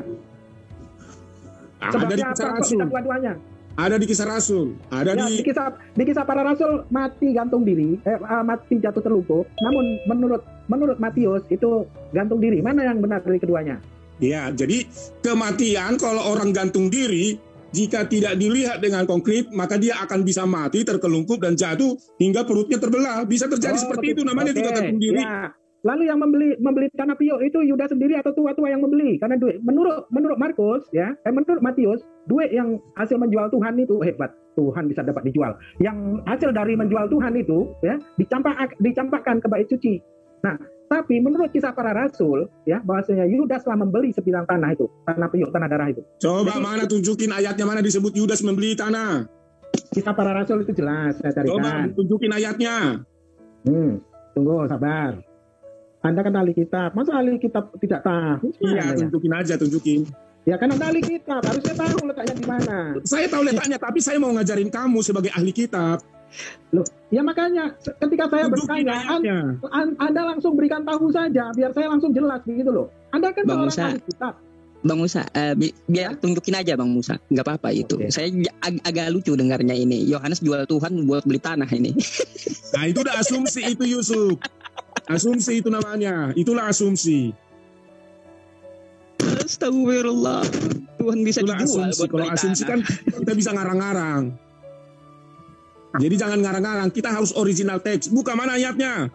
Ada di Sebabnya kisah apa? Kok Rasul. bisa dua-duanya? Ada di kisah Rasul. Ada Ya, di di kisah para rasul mati gantung diri, mati jatuh terlungkup. Namun menurut Matius itu gantung diri. Mana yang benar dari keduanya? Ya, jadi kematian kalau orang gantung diri, jika tidak dilihat dengan konkret, maka dia akan bisa mati, terkelungkup, dan jatuh hingga perutnya terbelah. Bisa terjadi seperti itu, namanya juga gantung diri. Ya. Lalu yang membeli tanah Pio itu Yudas sendiri atau tua-tua yang membeli? Karena duit. Menurut Markus, ya, menurut Matius, duit yang hasil menjual Tuhan itu hebat. Tuhan bisa dapat dijual. Yang hasil dari menjual Tuhan itu, ya, dicampakkan ke bait suci. Nah, tapi menurut kisah para rasul, ya, bahwasanya Yudas telah membeli sebidang tanah itu, tanah Pio, tanah darah itu. Coba Jadi, mana tunjukin ayatnya, mana disebut Yudas membeli tanah. Kisah para rasul itu jelas, saya Coba carikan. tunjukin ayatnya. Tunggu, sabar. Anda kan ahli kitab, masa ahli kitab tidak tahu? Iya, tunjukin aja, tunjukin. Ya kan Anda ahli kitab, harusnya tahu letaknya di mana. Saya tahu letaknya, tapi saya mau ngajarin kamu sebagai ahli kitab. Loh, ya makanya ketika saya Tunjukin bertanya, ayatnya. Anda langsung berikan tahu saja, biar saya langsung jelas begitu loh. Anda kan Bang seorang Musa. ahli kitab. Bang Musa, biar tunjukin aja Bang Musa, nggak apa-apa itu. Oke. Saya agak lucu dengarnya ini. Yohanes jual Tuhan buat beli tanah ini. Nah, itu udah asumsi itu, Yusuf. Asumsi itu namanya. Itulah asumsi. Astagfirullah. Tuhan bisa Itulah dijual asumsi. buat Kalau beli asumsi tanah. kan kita bisa ngarang-ngarang. Jadi jangan ngarang-ngarang. Kita harus original teks. Buka mana ayatnya?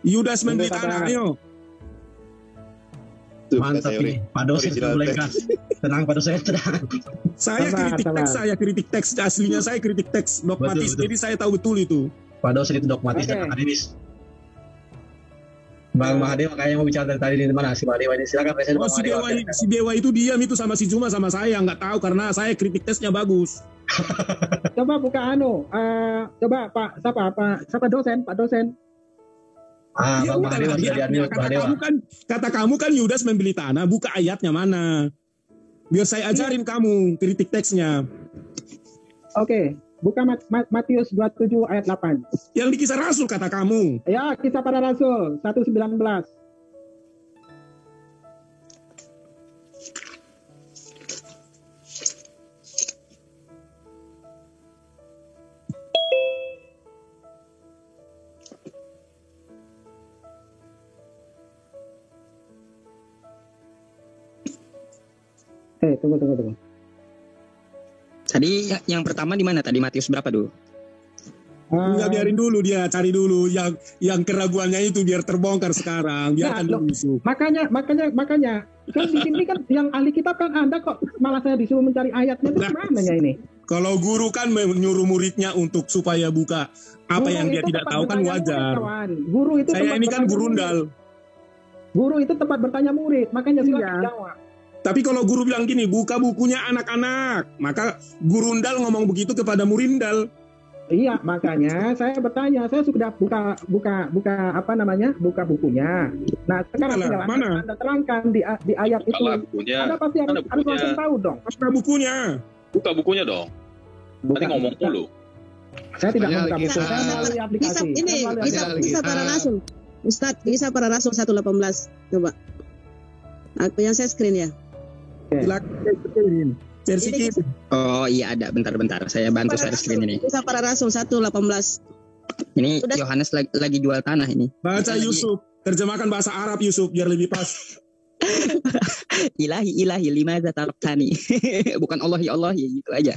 Yudas membeli tanah. Ayo. Mantap ini. Pak dosen sudah mulai keras. Tenang Pak dosen, tenang. Saya kritik teks. Aslinya saya kritik teks dogmatis. Betul. Jadi saya tahu betul itu. Pak dosen itu dogmatis dan akademis. Bang Mahadewa kayaknya mau bicara dari tadi di mana si Mahadewa ini? Silakan presiden Oh, Bang si Dewa itu diam itu sama si Juma sama saya. Nggak tahu karena saya kritik tesnya bagus. Coba buka coba siapa dosen, Pak dosen. Ya Bang udah, Mahadewa sudah di-unmute, Bang Mahadewa. kata kamu kan Yudas membeli tanah. Buka ayatnya mana? Biar saya ajarin kamu kritik teksnya. Oke, buka Matius 27 ayat 8. Yang di kisah Rasul kata kamu. Ya, kisah para rasul 1:19. Tunggu. Tadi yang pertama di mana tadi? Matius berapa dulu? Enggak, biarin dulu dia cari dulu yang keraguannya itu biar terbongkar sekarang. Biarkan Nah, dulu Yusuf. Makanya kan di sini kan yang ahli kitab kan Anda kok malah saya disuruh mencari ayatnya itu gimana ya ini? Kalau guru kan menyuruh muridnya untuk supaya buka apa Guru yang dia itu tidak tempat tahu kan bertanya wajar. murid, kawan. Guru itu Saya tempat ini kan bertanya gurundal. murid. Guru itu tempat bertanya murid, makanya silakan Iya. jawab. Tapi kalau guru bilang gini, buka bukunya anak-anak, maka gurundal ngomong begitu kepada murindal. Iya, makanya saya bertanya, saya sudah buka bukunya. Nah, sekarang tinggal Anda terangkan di ayat itu. Bukunya. Anda pasti harus langsung tahu dong. Buka bukunya. Buka bukunya dong. Nanti ngomong dulu. Saya tidak membuka buku, saya melalui aplikasi. Ini bisa para rasul. Ustadz, bisa para rasul 118. Coba. Aku yang saya screen ya. Versi kita. Oh iya ada, bentar. Saya bantu share screen ini. Bisa para rasul 118. Ini Yohanes lagi jual tanah ini. Baca Yusuf, terjemahkan bahasa Arab Yusuf biar lebih pas. ilahi limadza taraktani. Bukan Allah ya gitu aja.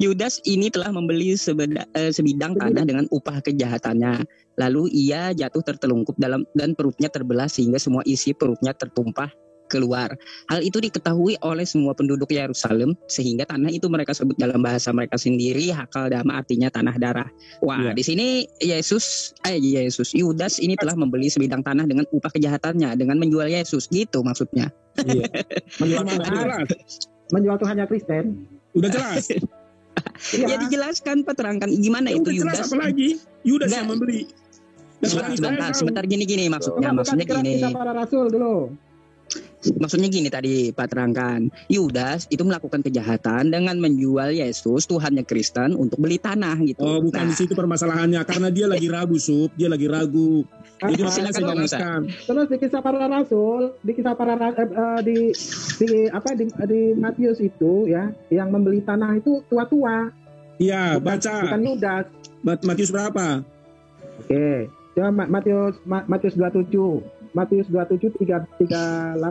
Yudas ini telah membeli sebidang tanah dengan upah kejahatannya. Lalu ia jatuh tertelungkup dan perutnya terbelah sehingga semua isi perutnya tertumpah keluar. Hal itu diketahui oleh semua penduduk Yerusalem sehingga tanah itu mereka sebut dalam bahasa mereka sendiri Hakal Dama, artinya tanah darah. Wah, di sini Yudas ini telah membeli sebidang tanah dengan upah kejahatannya dengan menjual Yesus, gitu maksudnya. Iya. Menjual Tuhannya Kristen. Udah jelas. Ya dijelaskan, Pak, terangkan gimana itu Yudas. Jelas apa lagi? Yudas yang membeli. Sebentar gini maksudnya gini. Kita para rasul dulu. Maksudnya gini tadi Pak terangkan, Yudas itu melakukan kejahatan dengan menjual Yesus Tuhannya Kristen untuk beli tanah gitu. Oh, bukan di situ permasalahannya, karena dia lagi ragu, dia lagi ragu. Jadi silakan Bang Musa. Terus di kisah para rasul, di Matius itu ya, yang membeli tanah itu tua-tua. Iya, baca. Bukan Yudas. Matius berapa? Oke. Coba Matius 27. Matius 27 38. 38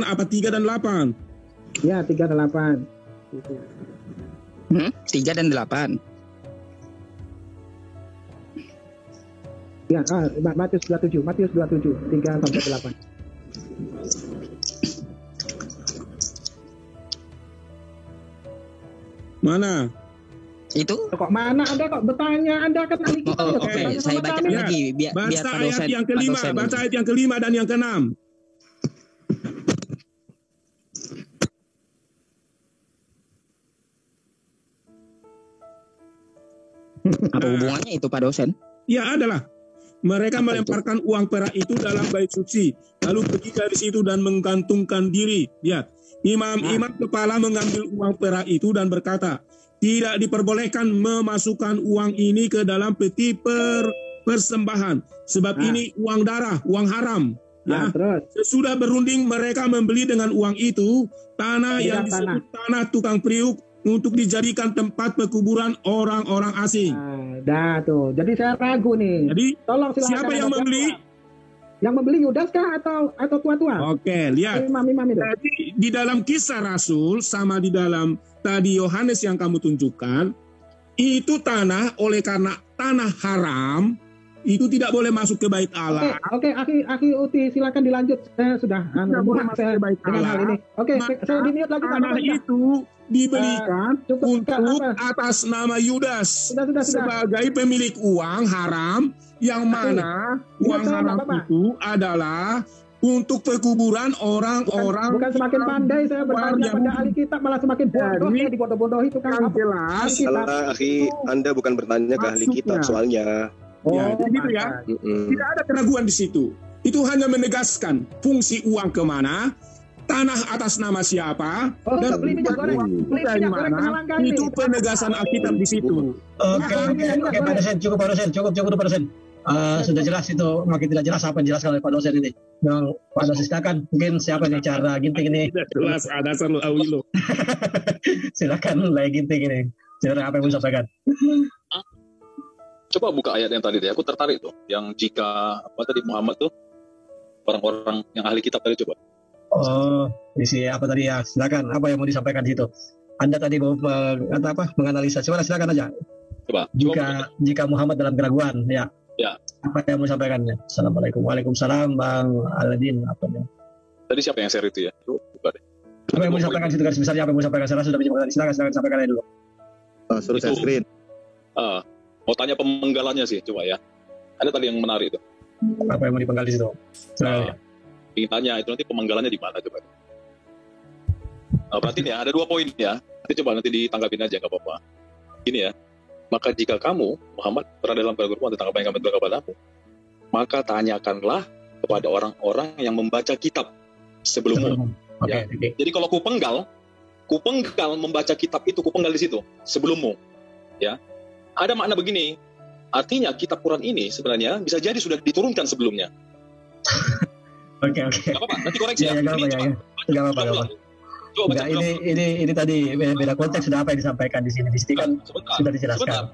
apa 3 dan 8? Ya, 3 dan 8. 3 dan 8. Ya, Matius 27 3 sampai 8. Mana? Itu kok mana Anda kok bertanya, Anda kan ahli kita. Oke, saya baca lagi biar baca Pak dosen. Ayat yang kelima, baca ayat yang kelima dan yang keenam. Apa hubungannya itu Pak dosen? Ya adalah. Mereka melemparkan uang perak itu dalam bait suci, lalu pergi dari situ dan menggantungkan diri. Lihat, imam kepala mengambil uang perak itu dan berkata, tidak diperbolehkan memasukkan uang ini ke dalam peti persembahan, sebab ini uang darah, uang haram. Ya, sesudah berunding mereka membeli dengan uang itu tanah yang disebut tanah tukang priuk untuk dijadikan tempat pekuburan orang-orang asing. Dah tuh, jadi saya ragu nih. Jadi tolong silakan. Siapa yang membeli? Yang membeli Yudas kah atau tua-tua? Oke, lihat. Imam-imam itu. Jadi di dalam Kisah Rasul sama di dalam tadi Yohanes yang kamu tunjukkan, itu tanah oleh karena tanah haram itu tidak boleh masuk ke bait Allah. Oke, Aki Uti silakan dilanjut. Saya sudah saya bait dengan hal ini. Oke, saya di-mute lagi. Tanah itu dibelikan untuk atas nama Yudas sebagai pemilik uang haram, yang mana uang haram itu adalah untuk pekuburan orang-orang. Bukan semakin pandai saya bertanya pada ahli kitab, malah semakin bodoh. Dibodoh-bodoh itu kan jelas. Salah, akhi, Anda bukan bertanya ke ahli kitab soalnya. Ya, gitu ya. Tidak ada keraguan di situ. Itu hanya menegaskan fungsi uang kemana, tanah atas nama siapa, dan dari mana. Itu penegasan Alkitab di situ. Oke, Pak dosen, cukup Pak dosen. Sudah jelas itu, makin tidak jelas apa yang dijelaskan oleh Pak dosen ini. Memang Pak dosen silakan, mungkin siapa nih cara ginting ini? Jelas ada selalu awilo. Silakan mulai ginting ini. Silakan apa yang mau disampaikan? Coba buka ayat yang tadi deh, aku tertarik tuh. Yang jika Muhammad tuh orang-orang yang ahli kitab tadi, coba. Oh, isi apa tadi ya? Silakan, apa yang mau disampaikan di situ? Anda tadi mau menganalisa, silakan aja. Coba. Jika Muhammad dalam keraguan, ya. Ya. Apa yang mau disampaikan? Assalamualaikum, waalaikumsalam, Bang Aladin. Tadi siapa yang share itu ya? Coba deh. Apa yang mau disampaikan situ garis besarnya? Apa yang mau disampaikan? Saya sudah menyiapkan. Silakan sampaikan aja dulu. Suruh saya screen. Mau tanya pemenggalannya sih, coba ya. Ada tadi yang menarik itu. Apa yang mau dipenggal di situ? Ingin tanya itu nanti pemenggalannya di mana coba. Berarti ya ada 2 poin ya. nanti ditanggapin aja, nggak apa-apa. Gini ya, maka jika kamu Muhammad berada dalam keraguan tentang apa yang kami berikan kepadamu, maka tanyakanlah kepada orang-orang yang membaca kitab sebelummu. Ya. Jadi kalau kupenggal membaca kitab itu, kupenggal di situ sebelummu. Ya, ada makna begini. Artinya kitab Quran ini sebenarnya bisa jadi sudah diturunkan sebelumnya. Oke. Gak apa-apa, nanti koreksi ya. Gak apa-apa. Enggak, ini tadi beda konteks, sudah apa yang disampaikan di sini. Di sini kan sudah dijelaskan.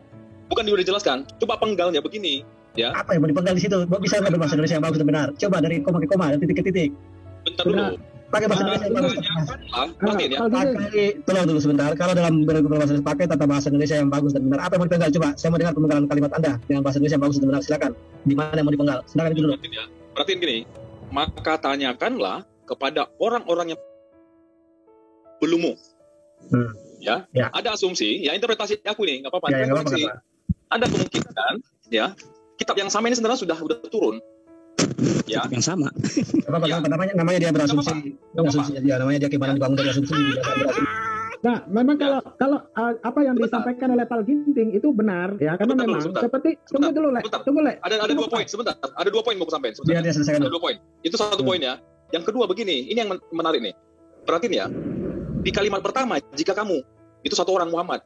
Bukan sudah dijelaskan. Coba penggalnya begini, ya. Apa yang mau dipenggal di situ? Bisa nggak berbahasa Indonesia yang bagus dan benar? Coba dari koma ke koma dan titik ke titik. Bentar dulu. Pakai bahasa Indonesia yang bagus. Tolong dulu sebentar. Kalau dalam berbahasa Indonesia pakai tata bahasa Indonesia yang bagus dan benar, apa yang mau dipenggal? Coba, saya mau dengar penggalan kalimat Anda dengan bahasa Indonesia yang bagus dan benar. Silakan. Di mana yang mau dipenggal? Silakan itu dulu. Perhatiin gini. Maka tanyakanlah kepada orang-orang yang belummu. Ya, ada asumsi, ya interpretasi aku nih, nggak apa-apa. Ada kemungkinan, ya, kitab yang sama ini sebenarnya sudah turun. Ya, yang sama. Namanya dia berasumsi. Namanya dia gimana dibangun dari asumsi. Nah, memang kalau apa yang disampaikan oleh Pak Ginting itu benar, ya, karena memang seperti tunggu dulu, Le. Ada 2 poin, sebentar. Ada 2 poin mau aku sampaikan. Dia selesaikan. Ada 2 poin. Itu satu poin ya. Yang kedua begini, ini yang menarik nih. Perhatiin ya. Di kalimat pertama, jika kamu itu satu orang Muhammad.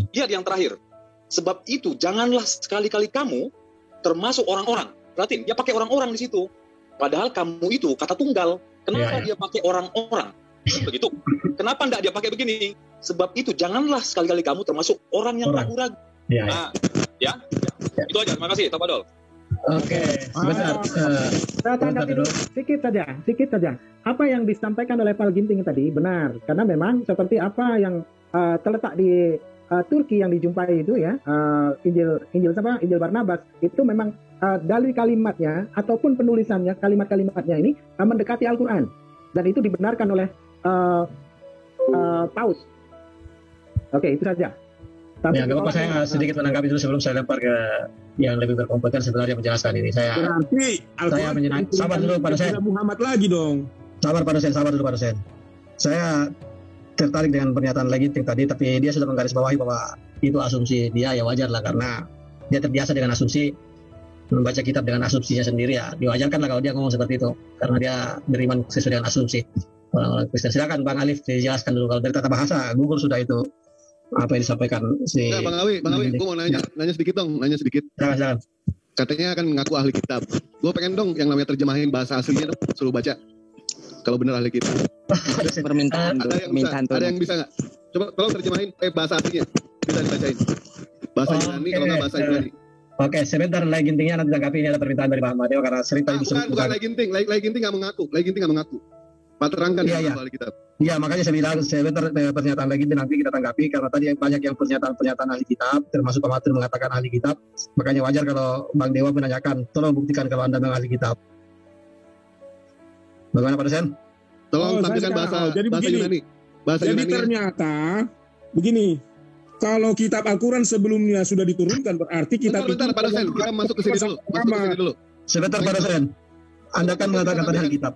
Lihat yang terakhir. Sebab itu janganlah sekali-kali kamu termasuk orang-orang. Perhatiin, dia pakai orang-orang di situ. Padahal kamu itu kata tunggal. Kenapa dia pakai orang-orang? Begitu. Kenapa enggak dia pakai begini? Sebab itu janganlah sekali-kali kamu termasuk orang yang ragu-ragu. Nah, ya. Itu aja. Terima kasih, Tafadol. Oke, sebentar. Saya tanggapi dulu sedikit saja. Apa yang disampaikan oleh Pak Ginting tadi benar, karena memang seperti apa yang terletak di Turki yang dijumpai itu ya, Injil Barnabas itu memang dalil kalimatnya ataupun penulisannya, kalimat-kalimatnya ini mendekati Al-Quran, dan itu dibenarkan oleh Paus. Oke, itu saja. Tapi ya, apa saya sedikit menanggapi dulu sebelum saya lempar ke yang lebih berkompeten sebenarnya menjelaskan ini. Berarti sabar dulu Pak dosen. Muhammad lagi dong. Sabar dulu Pak dosen. Saya tertarik dengan pernyataan lagi tadi, tapi dia sudah menggarisbawahi bahwa itu asumsi dia, ya wajar lah karena dia terbiasa dengan asumsi, membaca kitab dengan asumsinya sendiri, ya diwajarkan lah kalau dia ngomong seperti itu karena dia beriman sesuai dengan asumsi orang-orang Kristen. Silakan Bang Alif dijelaskan dulu kalau dari tata bahasa Google sudah itu apa yang disampaikan si Bang Awi, gue mau nanya sedikit dong, Jangan. Katanya kan mengaku ahli kitab. Gue pengen dong yang namanya terjemahin bahasa aslinya dong, suruh baca. Kalau benar ahli kitab. Permintaan ada yang bisa nggak? Coba tolong terjemahin bahasa aslinya. Bisa dibacain. Bahasa Yunani kalau nggak bahasa Yunani. Oke, sebentar lagi intinya nanti tanggapi ini ada permintaan dari Pak Ahmad karena sering tadi disebut. Bukan lagi inting nggak mengaku. Pak terangkan ahli kitab. Iya, makanya saya bilang sebentar pernyataan lagi nanti kita tanggapi karena tadi banyak yang pernyataan ahli kitab, termasuk Pak Matur mengatakan ahli kitab. Makanya wajar kalau Bang Dewa menanyakan, tolong buktikan kalau Anda memang ahli kitab. Bagaimana Pak dosen? Tolong tampilkan bahasa Yunani. Jadi ternyata begini, kalau kitab Al-Quran sebelumnya sudah diturunkan berarti kitab bentar, Pak dosen, kita masuk ke sini dulu. Sebentar Pak dosen. Anda kan mengatakan tadi ahli kitab.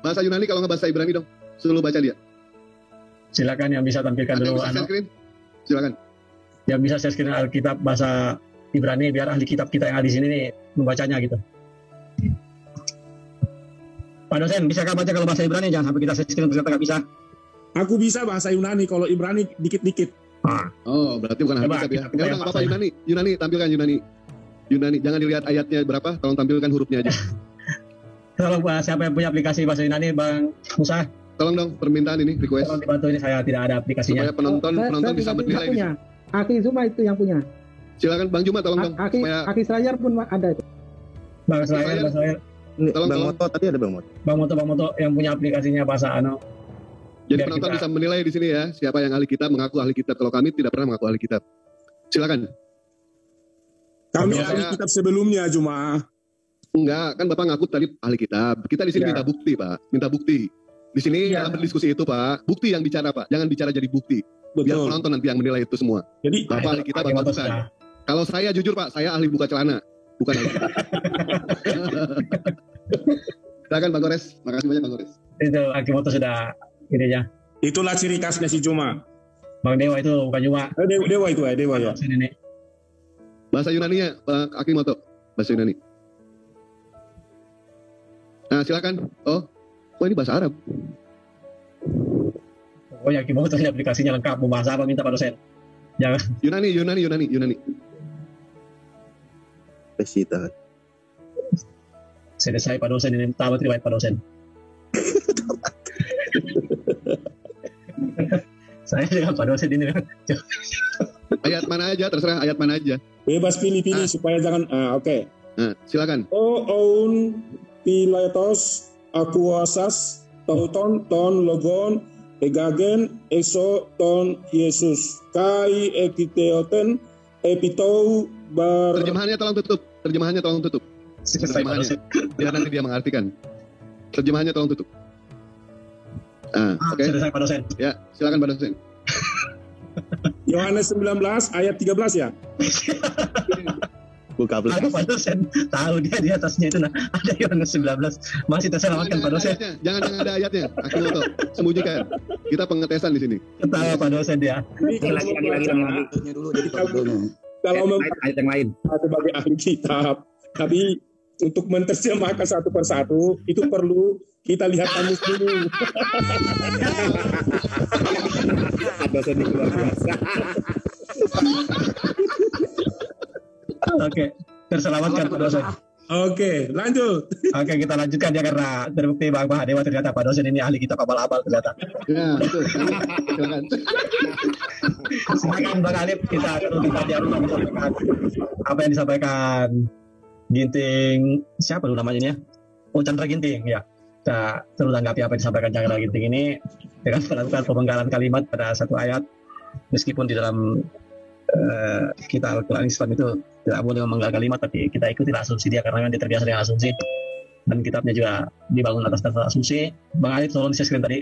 Bahasa Yunani kalau nggak bahasa Ibrani dong. Suruh baca dia. Silakan yang bisa tampilkan dulu. Silakan. Yang bisa share screen Alkitab bahasa Ibrani biar ahli kitab kita yang ada di sini nih membacanya gitu. Pak dosen, bisakah baca kalau bahasa Ibrani? Jangan sampai kita share screen ternyata nggak bisa. Aku bisa bahasa Yunani, kalau Ibrani dikit-dikit. Oh, berarti bukan ahli kitab ya. Ya udah nggak apa-apa Yunani, tampilkan Yunani. Jangan dilihat ayatnya berapa, tolong tampilkan hurufnya aja. Tolong siapa yang punya aplikasi bahasa Yunani, Bang Musa? Tolong dong, permintaan ini, request. Tolong dibantu, ini saya tidak ada aplikasinya. Supaya penonton bisa menilai ini. Aki Zuma itu yang punya. Silakan Bang Juma, tolong dong. Aki Serayar pun ada itu. Bang Serayar. Bang Moto tadi ada Bang Moto. Bang Moto yang punya aplikasinya bahasa Jadi penonton bisa menilai di sini ya, siapa yang ahli kitab, mengaku ahli kitab. Kalau kami tidak pernah mengaku ahli kitab. Silakan. Kami ahli kitab sebelumnya cuma. Enggak, kan Bapak ngaku tadi ahli kitab. Kita di sini minta bukti, Pak. Minta bukti. Di sini dalam berdiskusi itu, Pak. Bukti yang bicara, Pak. Jangan bicara jadi bukti. Biar penonton nanti yang menilai itu semua. Jadi Bapak ahli kitab, Bapak bukan. Kalau saya jujur, Pak, saya ahli buka celana. Bukan ahli kitab. Silakan Bang Gores. Makasih banyak Bang Gores. Itu Akimoto sudah ini ya. Itulah ciri khasnya si Juma. Bang Dewa itu bukan cuma Dewa itu ya, Dewa ya. Ini. Bahasa Yunani-nya, Bang Akimoto. Bahasa Yunani. Nah, silakan. Oh, ini bahasa Arab. Oh ya, Akimoto ini aplikasinya lengkap. Mau bahasa apa minta Pak dosen? Jangan. Yunani. Pesita. Selesai Pak dosen ini tamat riwayat Pak dosen. Saya dengan Pak dosen ini. Ayat mana aja, terserah ayat mana aja. Bebas pilih-pilih supaya jangan. Oke. Nah, silakan. Oun Pilatos akuasas tauton ton logon egagen eso ton Yesus kai ekiteoten epitou bar. Terjemahannya tolong tutup. Terjemahannya. Biar nanti dia mengartikan. Terjemahannya tolong tutup. Oke. Selesai Pak dosen. Ya, silakan Pak dosen. Yohanes 19 ayat 13 ya. Buka aplikasi. Pak dosen tahu dia di atasnya itu ada Yohanes 19. Masih terselamatkan Pak dosen. Jangan ada ayatnya. Aku mau sembunyikan. Kita pengetesan di sini. Ketawa Pak dosen dia. Lagi dulu jadi kalau ayat yang lain sebagai ahli kitab, tapi untuk menerjemahkan satu persatu itu perlu kita lihat kamus dulu. Dosen ini luar biasa. Oke, terselamatkan Pak dosen. Oke, lanjut. Oke, kita lanjutkan ya karena terbukti Bang Mahadewa ternyata Pak dosen ini ahli kitab abal-abal ternyata. Ya, betul. Silakan. Silakan Bang Alif, kita menyampaikan apa yang disampaikan Ginting, siapa dulu namanya ini ya? Oh, Chandra Ginting ya. Kita terus tanggapi apa yang disampaikan Chandra Ginting ini dengan melakukan pemenggalan kalimat pada satu ayat, meskipun di dalam kita Al-Quran Islam itu tidak boleh memenggal kalimat, tapi kita ikuti asumsi dia karena dia terbiasa dengan asumsi dan kitabnya juga dibangun atas dasar asumsi. Bang Alif tolong di-share screen tadi,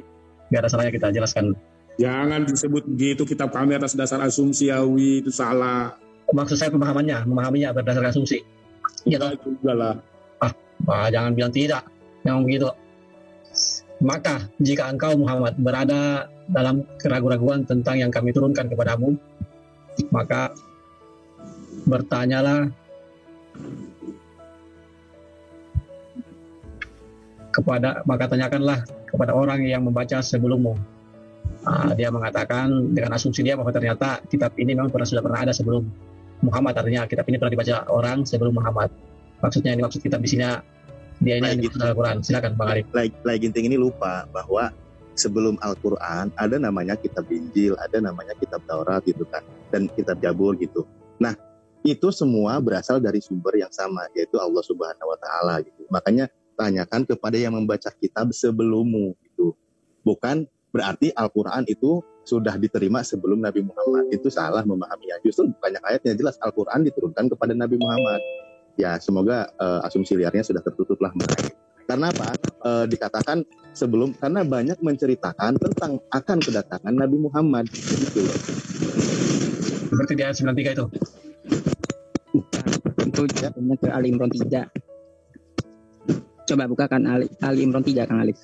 biar ada salahnya kita jelaskan. Jangan disebut begitu, kitab kami atas dasar asumsi, Awi, itu salah. Maksud saya memahaminya berdasarkan asumsi. Iya juga lah. Jangan bilang tidak, jangan begitu. Maka jika engkau Muhammad berada dalam keraguan-raguan tentang yang kami turunkan kepadamu, maka bertanyalah tanyakanlah kepada orang yang membaca sebelummu. Dia mengatakan dengan asumsi dia bahwa ternyata kitab ini memang sudah pernah ada sebelum Muhammad, artinya kitab ini pernah dibaca orang sebelum Muhammad. Maksudnya ini maksud kitab di sini dia ini yang dimaksud Al-Quran. Silakan Bang Arif. Lagi Ginting ini lupa bahwa sebelum Al-Quran ada namanya kitab Injil, ada namanya kitab Taurat gitu kan, dan kitab Zabur gitu. Nah, itu semua berasal dari sumber yang sama, yaitu Allah Subhanahu wa taala gitu. Makanya tanyakan kepada yang membaca kitab sebelummu gitu. Bukan berarti Al-Quran itu sudah diterima sebelum Nabi Muhammad. Itu salah memahaminya. Justru banyak ayatnya jelas Al-Quran diturunkan kepada Nabi Muhammad. Ya, semoga asumsi liarnya sudah tertutup lah. Karena apa? Dikatakan sebelum, karena banyak menceritakan tentang akan kedatangan Nabi Muhammad. Gitu. Seperti di ayat 93 itu. Itu jatuhnya ke Ali Imran 3. Coba bukakan Ali Imran 3, Kang Alif.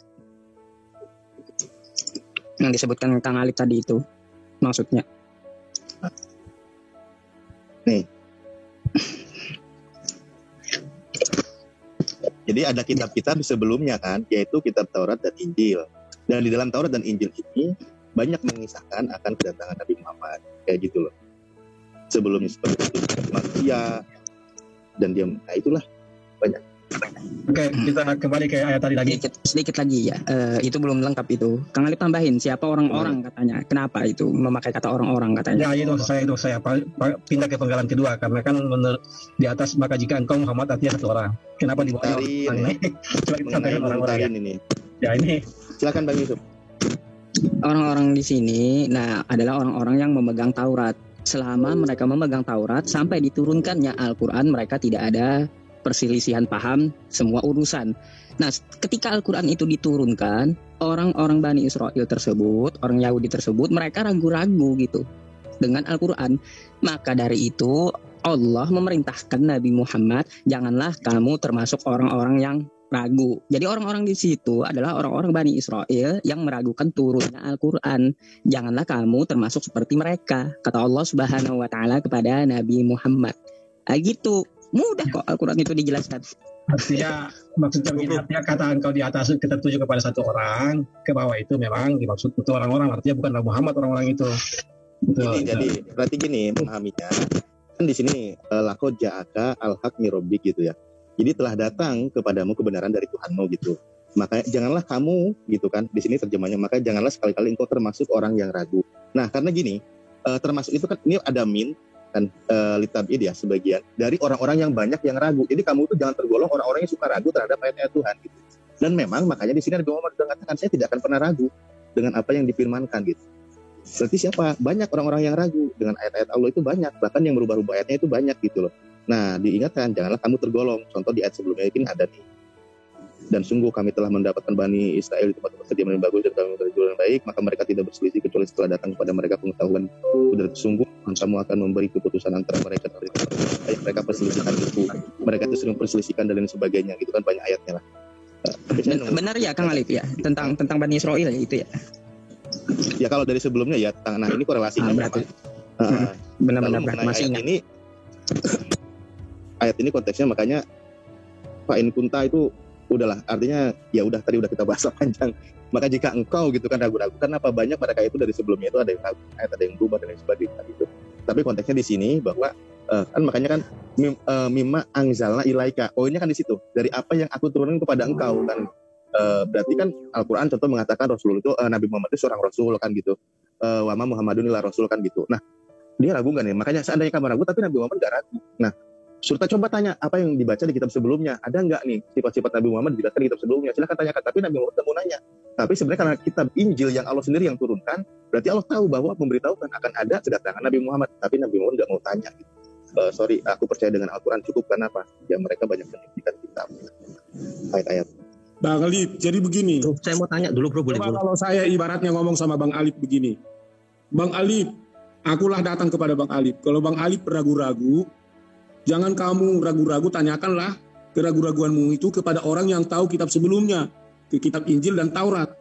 Yang disebutkan Kang Alif tadi itu maksudnya. Nih. Jadi ada kitab-kitab sebelumnya kan, yaitu kitab Taurat dan Injil. Dan di dalam Taurat dan Injil ini banyak mengisahkan akan kedatangan Nabi Muhammad, kayak gitu loh. Sebelumnya seperti itu manusia dan dia, nah itulah banyak. Oke, kita kembali ke ayat tadi lagi. Sedikit lagi ya. Itu belum lengkap itu. Kang Alif tambahin siapa orang-orang katanya. Kenapa itu memakai kata orang-orang katanya? Ya itu saya pindah ke penggalan kedua karena kan menurut di atas maka jika engkau Muhammad artinya satu orang. Kenapa di bawah orang? Coba kita sampaikan orang-orang ini. Ya ini. Silakan Bang Yusuf. Orang-orang di sini adalah orang-orang yang memegang Taurat. Selama mereka memegang Taurat sampai diturunkannya Al-Quran, mereka tidak ada perselisihan paham semua urusan. Nah, ketika Al-Quran itu diturunkan, orang-orang Bani Israel tersebut, orang Yahudi tersebut, mereka ragu-ragu gitu dengan Al-Quran. Maka dari itu Allah memerintahkan Nabi Muhammad, janganlah kamu termasuk orang-orang yang ragu. Jadi orang-orang di situ adalah orang-orang Bani Israel yang meragukan turunnya Al-Quran. Janganlah kamu termasuk seperti mereka, kata Allah Subhanahu wa Ta'ala kepada Nabi Muhammad. Gitu, mudah kok Al-Quran itu dijelaskan. Artinya maksudnya begini, artinya kata engkau di atas kita tuju kepada satu orang, ke bawah itu memang dimaksud itu orang-orang, artinya bukan Nabi Muhammad orang-orang itu. Ini jadi berarti gini memahaminya. Kan di sini laqad ja'aka al-haq min rabbik gitu ya. Jadi telah datang kepadamu kebenaran dari Tuhanmu gitu. Maka janganlah kamu gitu kan, di sini terjemahnya, maka janganlah sekali-kali engkau termasuk orang yang ragu. Nah, karena gini, termasuk itu kan ini ada min kan litabid ya sebagian dari orang-orang yang banyak yang ragu. Jadi kamu tuh jangan tergolong orang-orang yang suka ragu terhadap ayat-ayat Tuhan gitu. Dan memang makanya di sini Nabi Muhammad sudah mengatakan saya tidak akan pernah ragu dengan apa yang difirmankan gitu. Berarti siapa? Banyak orang-orang yang ragu dengan ayat-ayat Allah itu banyak, bahkan yang berubah-ubah ayatnya itu banyak gitu loh. Nah, diingatkan janganlah kamu tergolong. Contoh di ayat sebelumnya ini ada nih. Dan sungguh kami telah mendapatkan Bani Israel di tempat-tempat kediaman yang bagus dan kami memberi jalan yang baik, maka mereka tidak berselisih kecuali setelah datang kepada mereka pengetahuan. Sudah sungguh kamu akan memberi keputusan antara mereka dari yang mereka perselisihkan itu. Mereka itu sering perselisihkan dan lain sebagainya, gitu kan banyak ayatnya lah. Benar ya Kang Alif ya tentang Bani Israel ya itu ya. Ya kalau dari sebelumnya ya, nah ini korelasinya berarti benar-benar masih ayat ini. Ayat ini konteksnya makanya Pak In Kunta itu udahlah, artinya ya udah tadi udah kita bahas panjang. Maka jika engkau gitu kan ragu-ragu, kenapa banyak mereka itu dari sebelumnya itu ada yang ragu, ada yang berubah dan lain sebagainya gitu. Tapi konteksnya di sini bahwa kan makanya kan mimma angzalna ilaika. Oh ini kan di situ dari apa yang aku turunkan kepada engkau kan. Berarti kan Al-Quran contoh mengatakan Rasul itu Nabi Muhammad itu seorang Rasul kan gitu. Wa ma Muhammadun illa Rasul kan gitu. Nah dia ragu nggak nih? Makanya seandainya kamu ragu tapi Nabi Muhammad nggak ragu. Nah Surta coba tanya apa yang dibaca di kitab sebelumnya, ada nggak nih sifat-sifat Nabi Muhammad dijelaskan di kitab sebelumnya? Silahkan tanyakan. Tapi Nabi Muhammad mau nanya. Tapi sebenarnya karena kitab Injil yang Allah sendiri yang turunkan, berarti Allah tahu bahwa memberitahukan akan ada kedatangan Nabi Muhammad. Tapi Nabi Muhammad nggak mau tanya. Gitu. Sorry, aku percaya dengan Al-Quran cukup. Kenapa? Ya mereka banyak menyaksikan kitab ayat-ayat. Bang Alif, jadi begini. Saya mau tanya dulu bro, boleh? Kalau saya ibaratnya ngomong sama Bang Alif begini, Bang Alif, akulah datang kepada Bang Alif. Kalau Bang Alif ragu-ragu, jangan kamu ragu-ragu, tanyakanlah keraguan-raguanmu itu kepada orang yang tahu kitab sebelumnya, ke kitab Injil dan Taurat.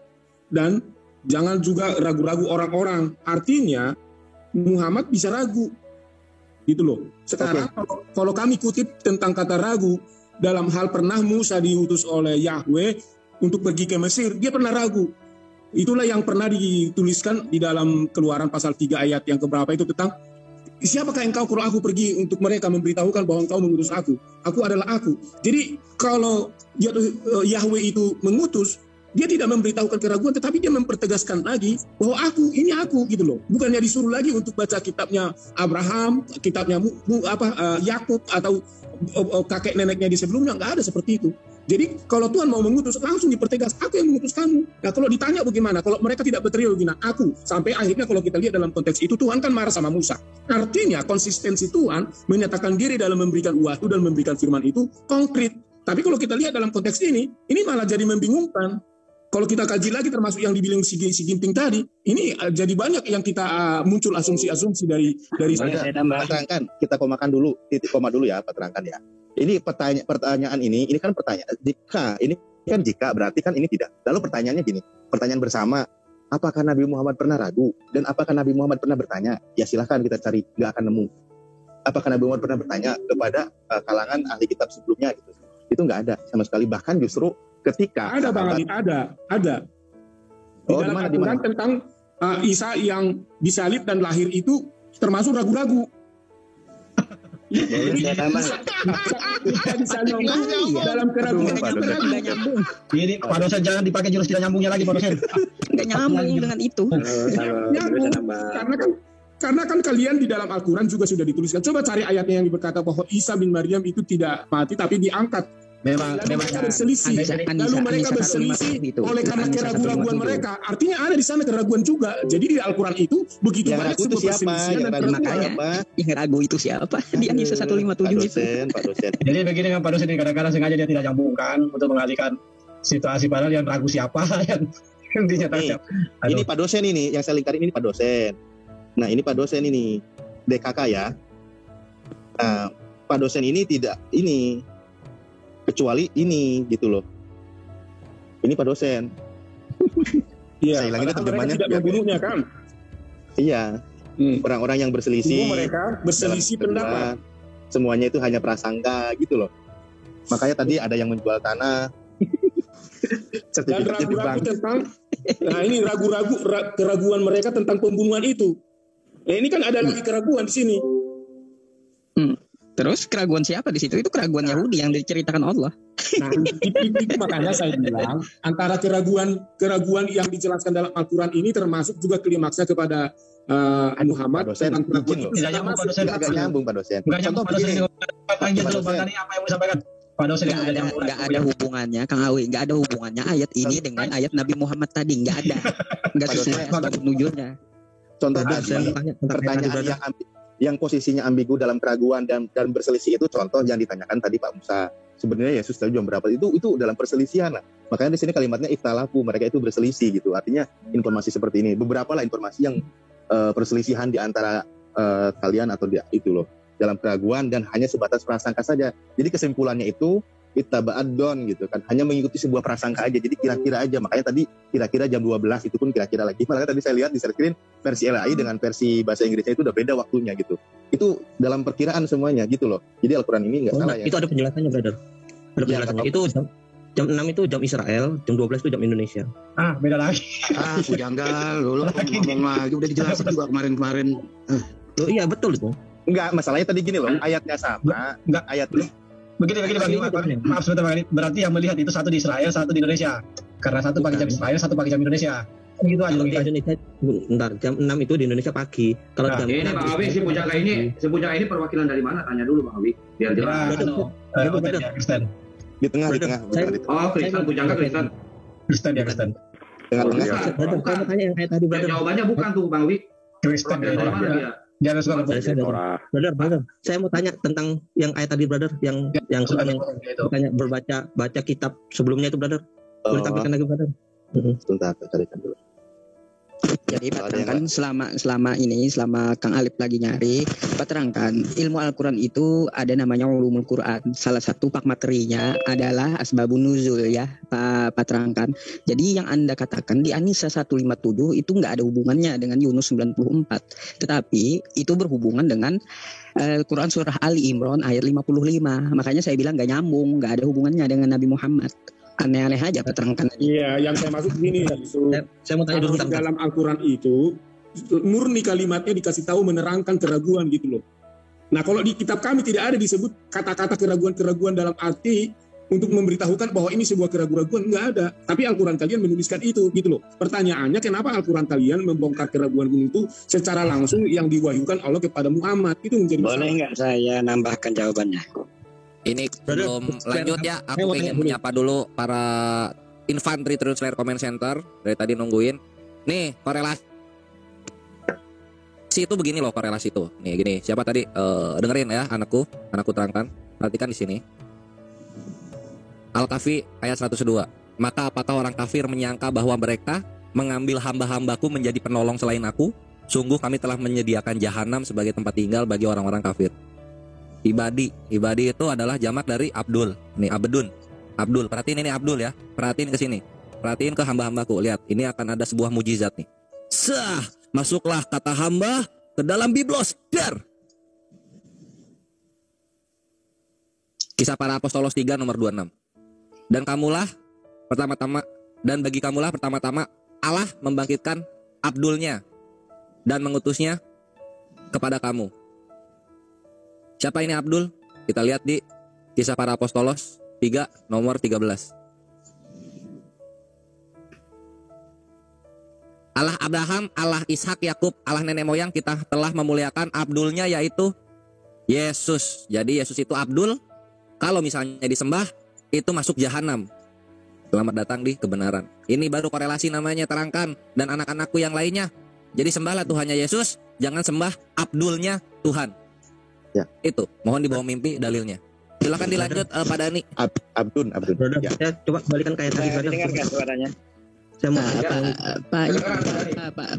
Dan jangan juga ragu-ragu orang-orang. Artinya Muhammad bisa ragu, gitu loh. Sekarang kalau kami kutip tentang kata ragu, dalam hal pernah Musa diutus oleh Yahweh untuk pergi ke Mesir, dia pernah ragu. Itulah yang pernah dituliskan di dalam Keluaran pasal 3 ayat yang keberapa itu tentang siapakah engkau kalau aku pergi untuk mereka memberitahukan bahwa engkau mengutus aku. Aku adalah aku. Jadi kalau Yahweh itu mengutus, dia tidak memberitahukan keraguan, tetapi dia mempertegaskan lagi bahwa ini aku gitu loh. Bukannya disuruh lagi untuk baca kitabnya Abraham, kitabnya Yakub atau kakek neneknya di sebelumnya, nggak ada seperti itu. Jadi kalau Tuhan mau mengutus, langsung dipertegas, aku yang mengutus kamu. Nah kalau ditanya bagaimana, kalau mereka tidak berteriak begini, aku. Sampai akhirnya kalau kita lihat dalam konteks itu, Tuhan kan marah sama Musa. Artinya konsistensi Tuhan menyatakan diri dalam memberikan waktu dan memberikan firman itu konkret. Tapi kalau kita lihat dalam konteks ini malah jadi membingungkan. Kalau kita kaji lagi termasuk yang dibilang si Ginting tadi, ini jadi banyak yang kita muncul asumsi-asumsi dari saya terangkan, kita komakan dulu, titik koma dulu ya, Pak terangkan ya. Ini pertanyaan ini kan pertanyaan jika berarti kan ini tidak. Lalu pertanyaannya gini, pertanyaan bersama, apakah Nabi Muhammad pernah ragu dan apakah Nabi Muhammad pernah bertanya? Ya silahkan kita cari, nggak akan nemu. Apakah Nabi Muhammad pernah bertanya kepada kalangan ahli kitab sebelumnya gitu? Itu nggak ada sama sekali, bahkan justru ketika ada Bang Ali, ada di dalam aturan tentang Isa yang disalib dan lahir itu termasuk ragu-ragu. Dalam keraguan nyambung. Jadi Pak dosen jangan dipakai jurus tidak nyambungnya lagi Pak dosen. Nggak nyambung dengan itu. Karena kan kalian di dalam Al-Quran juga sudah dituliskan. Coba cari ayatnya yang berkata bahwa Isa bin Maryam itu tidak mati tapi diangkat. Memang mereka berselisih. Lalu mereka berselisih oleh karena keraguan-raguan mereka. Artinya ada di sana keraguan juga. Jadi di Al-Quran itu begitu banyak sebuah perselisihan dan keraguan. Yang ragu itu siapa? Di An-Nisa 157 itu. Pak dosen. Jadi begini kan Pak dosen, kadang-kadang sengaja dia tidak nyambungkan untuk mengalihkan situasi, padahal yang ragu siapa yang dinyatakan. Ini Pak dosen ini yang saya lingkarin, ini Pak dosen. Nah ini Pak dosen ini DKK ya. Nah Pak dosen ini tidak ini kecuali ini gitu loh. Ini Pak dosen. Iya, saya ulangi terjemahannya tidak membunuhnya kan? Iya. Orang-orang yang berselisih. Mereka berselisih pendapat. Semuanya itu hanya prasangka gitu loh. Makanya tadi ada yang menjual tanah. Dan ragu-ragu tentang, nah ini keraguan mereka tentang pembunuhan itu. Nah, ini kan ada lagi keraguan di sini. Terus keraguan siapa di situ? Itu keraguan Yahudi yang diceritakan Allah. Nah, itu makanya saya bilang antara keraguan yang dijelaskan dalam Al-Quran ini termasuk juga klimaksnya kepada Muhammad tentang keraguan. Tidak nyambung Pak dosen. Contoh Pak dosen. Apa yang mau disampaikan? Pak dosen nggak ada hubungannya, Kang Awi, nggak ada hubungannya ayat ini dengan ayat Nabi Muhammad tadi, nggak ada, nggak sesuai penunjuknya. Contoh pertanyaan yang posisinya ambigu dalam keraguan dan berselisih itu contoh yang ditanyakan tadi Pak Musa. Sebenarnya Yesus tadi jam berapa itu dalam perselisihan lah. Makanya di sini kalimatnya ikhtalafu, mereka itu berselisih gitu. Artinya informasi seperti ini. Beberapa lah informasi yang perselisihan di antara kalian atau dia itu loh dalam keraguan dan hanya sebatas prasangka saja. Jadi kesimpulannya itu ittaba'ad-don gitu kan, hanya mengikuti sebuah prasangka aja. Jadi kira-kira aja. Makanya tadi kira-kira jam 12 itu pun kira-kira lagi. Makanya tadi saya lihat di screen versi LAI dengan versi bahasa Inggrisnya itu udah beda waktunya gitu. Itu dalam perkiraan semuanya gitu loh. Jadi Al-Quran ini nggak salah ya. Itu ada penjelasannya, brother. Ada penjelasannya. Itu jam 6 itu jam Israel, jam 12 itu jam Indonesia. Beda lagi. Janggal, lo ngomong lagi udah dijelasin juga kemarin-kemarin. Loh, iya betul itu. Enggak, masalahnya tadi gini loh, ayatnya sama. Enggak, ayatnya Begini Bang, maaf sebentar Bang. Berarti yang melihat itu satu di Israel, satu di Indonesia. Karena satu pakai jam Israel, satu pakai jam Indonesia. Gitu aja di Indonesia. Bentar, jam 6 itu di Indonesia pagi. Kalau jam ini Bang Abi, si Pujangga ini perwakilan dari mana? Tanya dulu Bang Abi, biar jelas. Kristen. Di tengah. Oh, Kristen, Pujangga Kristen. Kristen ya, Kristen. Tengah-tengah. Saya mau tanya yang kayak tadi, brother. Jawabannya bukan tuh Bang Abi. Kristen dari mana dia? Jangan suka brother. Saya mau tanya tentang yang ayat tadi, brother, yang tanya baca kitab sebelumnya itu, brother. Boleh tampilkan lagi, brother? Sebentar, carikan dulu. Jadi terangkan selama Kang Alip lagi nyari, terangkan ilmu Al-Quran itu ada namanya ulumul Quran. Salah satu pak materinya adalah asbabun nuzul ya, Pak terangkan. Jadi yang Anda katakan di An-Nisa 157 itu nggak ada hubungannya dengan Yunus 94. Tetapi itu berhubungan dengan Quran surah Ali Imran ayat 55. Makanya saya bilang nggak nyambung, nggak ada hubungannya dengan Nabi Muhammad. Aneh-aneh aja keterangkan. Iya, yang saya maksud gini. Saya mau tanya dulu dalam Al-Quran itu murni kalimatnya dikasih tahu menerangkan keraguan gitu loh. Nah kalau di kitab kami tidak ada disebut kata-kata keraguan-keraguan dalam arti untuk memberitahukan bahwa ini sebuah keraguan, nggak ada. Tapi Al-Quran kalian menuliskan itu gitu loh. Pertanyaannya kenapa Al-Quran kalian membongkar keraguan itu secara langsung yang diwahyukan Allah kepada Muhammad? Itu menjadi masalah. Boleh nggak saya nambahkan jawabannya? Ini belum lanjut ya, aku ingin menyapa dulu para Infantry Translator Comment Center dari tadi nungguin. Nih korelasi itu begini loh, korelasi itu. Nih gini, siapa tadi dengerin ya anakku terangkan. Perhatikan di sini. Al-Kahfi ayat 102. Maka apakah orang kafir menyangka bahwa mereka mengambil hamba-hambaku menjadi penolong selain aku? Sungguh kami telah menyediakan jahanam sebagai tempat tinggal bagi orang-orang kafir. Ibadi itu adalah jamak dari Abdul. Nih Abdul. Perhatiin ini Abdul ya. Perhatiin ke sini. Perhatiin ke hamba-hambaku. Lihat, ini akan ada sebuah mujizat nih. Masuklah kata hamba ke dalam biblos. Dar. Kisah para Apostolos 3 nomor 26. Dan bagi kamulah pertama-tama Allah membangkitkan Abdulnya dan mengutusnya kepada kamu. Siapa ini Abdul? Kita lihat di Kisah para Apostolos 3 nomor 13. Allah Abraham, Allah Ishak, Yakub, Allah nenek moyang kita telah memuliakan Abdulnya yaitu Yesus. Jadi Yesus itu Abdul. Kalau misalnya disembah itu masuk jahanam. Selamat datang di kebenaran. Ini baru korelasi namanya terangkan. Dan anak-anakku yang lainnya. Jadi sembahlah Tuhannya Yesus. Jangan sembah Abdulnya Tuhan. Ya. Itu, mohon dibawa mimpi dalilnya. Silakan dilanjut Pak Dani. Abdul. Ya, coba balikan kayak tadi, brother. Dengarkan suaranya. Saya mau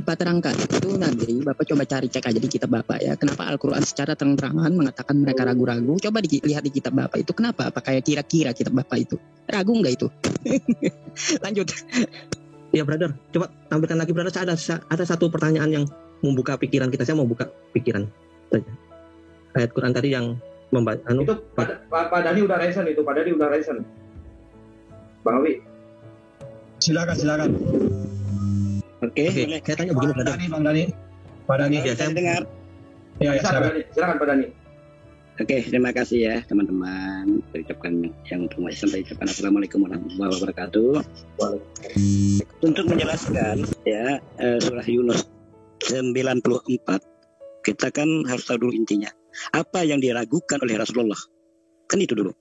Pak terangkan itu nanti Bapak coba cari cek aja di kitab Bapak ya. Kenapa Al-Quran secara terang-terangan mengatakan mereka ragu-ragu? Coba lihat di kitab Bapak itu kenapa? Apa kayak kira-kira kitab Bapak itu ragu nggak itu? Lanjut. Ya brother, coba tampilkan lagi brother. Saya ada satu pertanyaan yang membuka pikiran kita. Saya mau buka pikiran saja. Ayat Quran tadi yang membaca. Itu Pak Dani udah resen itu. Pak Dani udah resen. Bang Awi. Silakan. Oke. Saya tanya begini brother. Bang Dani. Pak Dani. Ya, saya dengar. Ya, silakan Pak Dani. Oke, terima kasih ya teman-teman. Saya ucapkan yang terima kasih. Saya ucapkan Assalamualaikum warahmatullahi wabarakatuh. Untuk menjelaskan ya surah Yunus 94, kita kan harus tahu dulu intinya. Apa yang diragukan oleh Rasulullah? Kan itu dulu.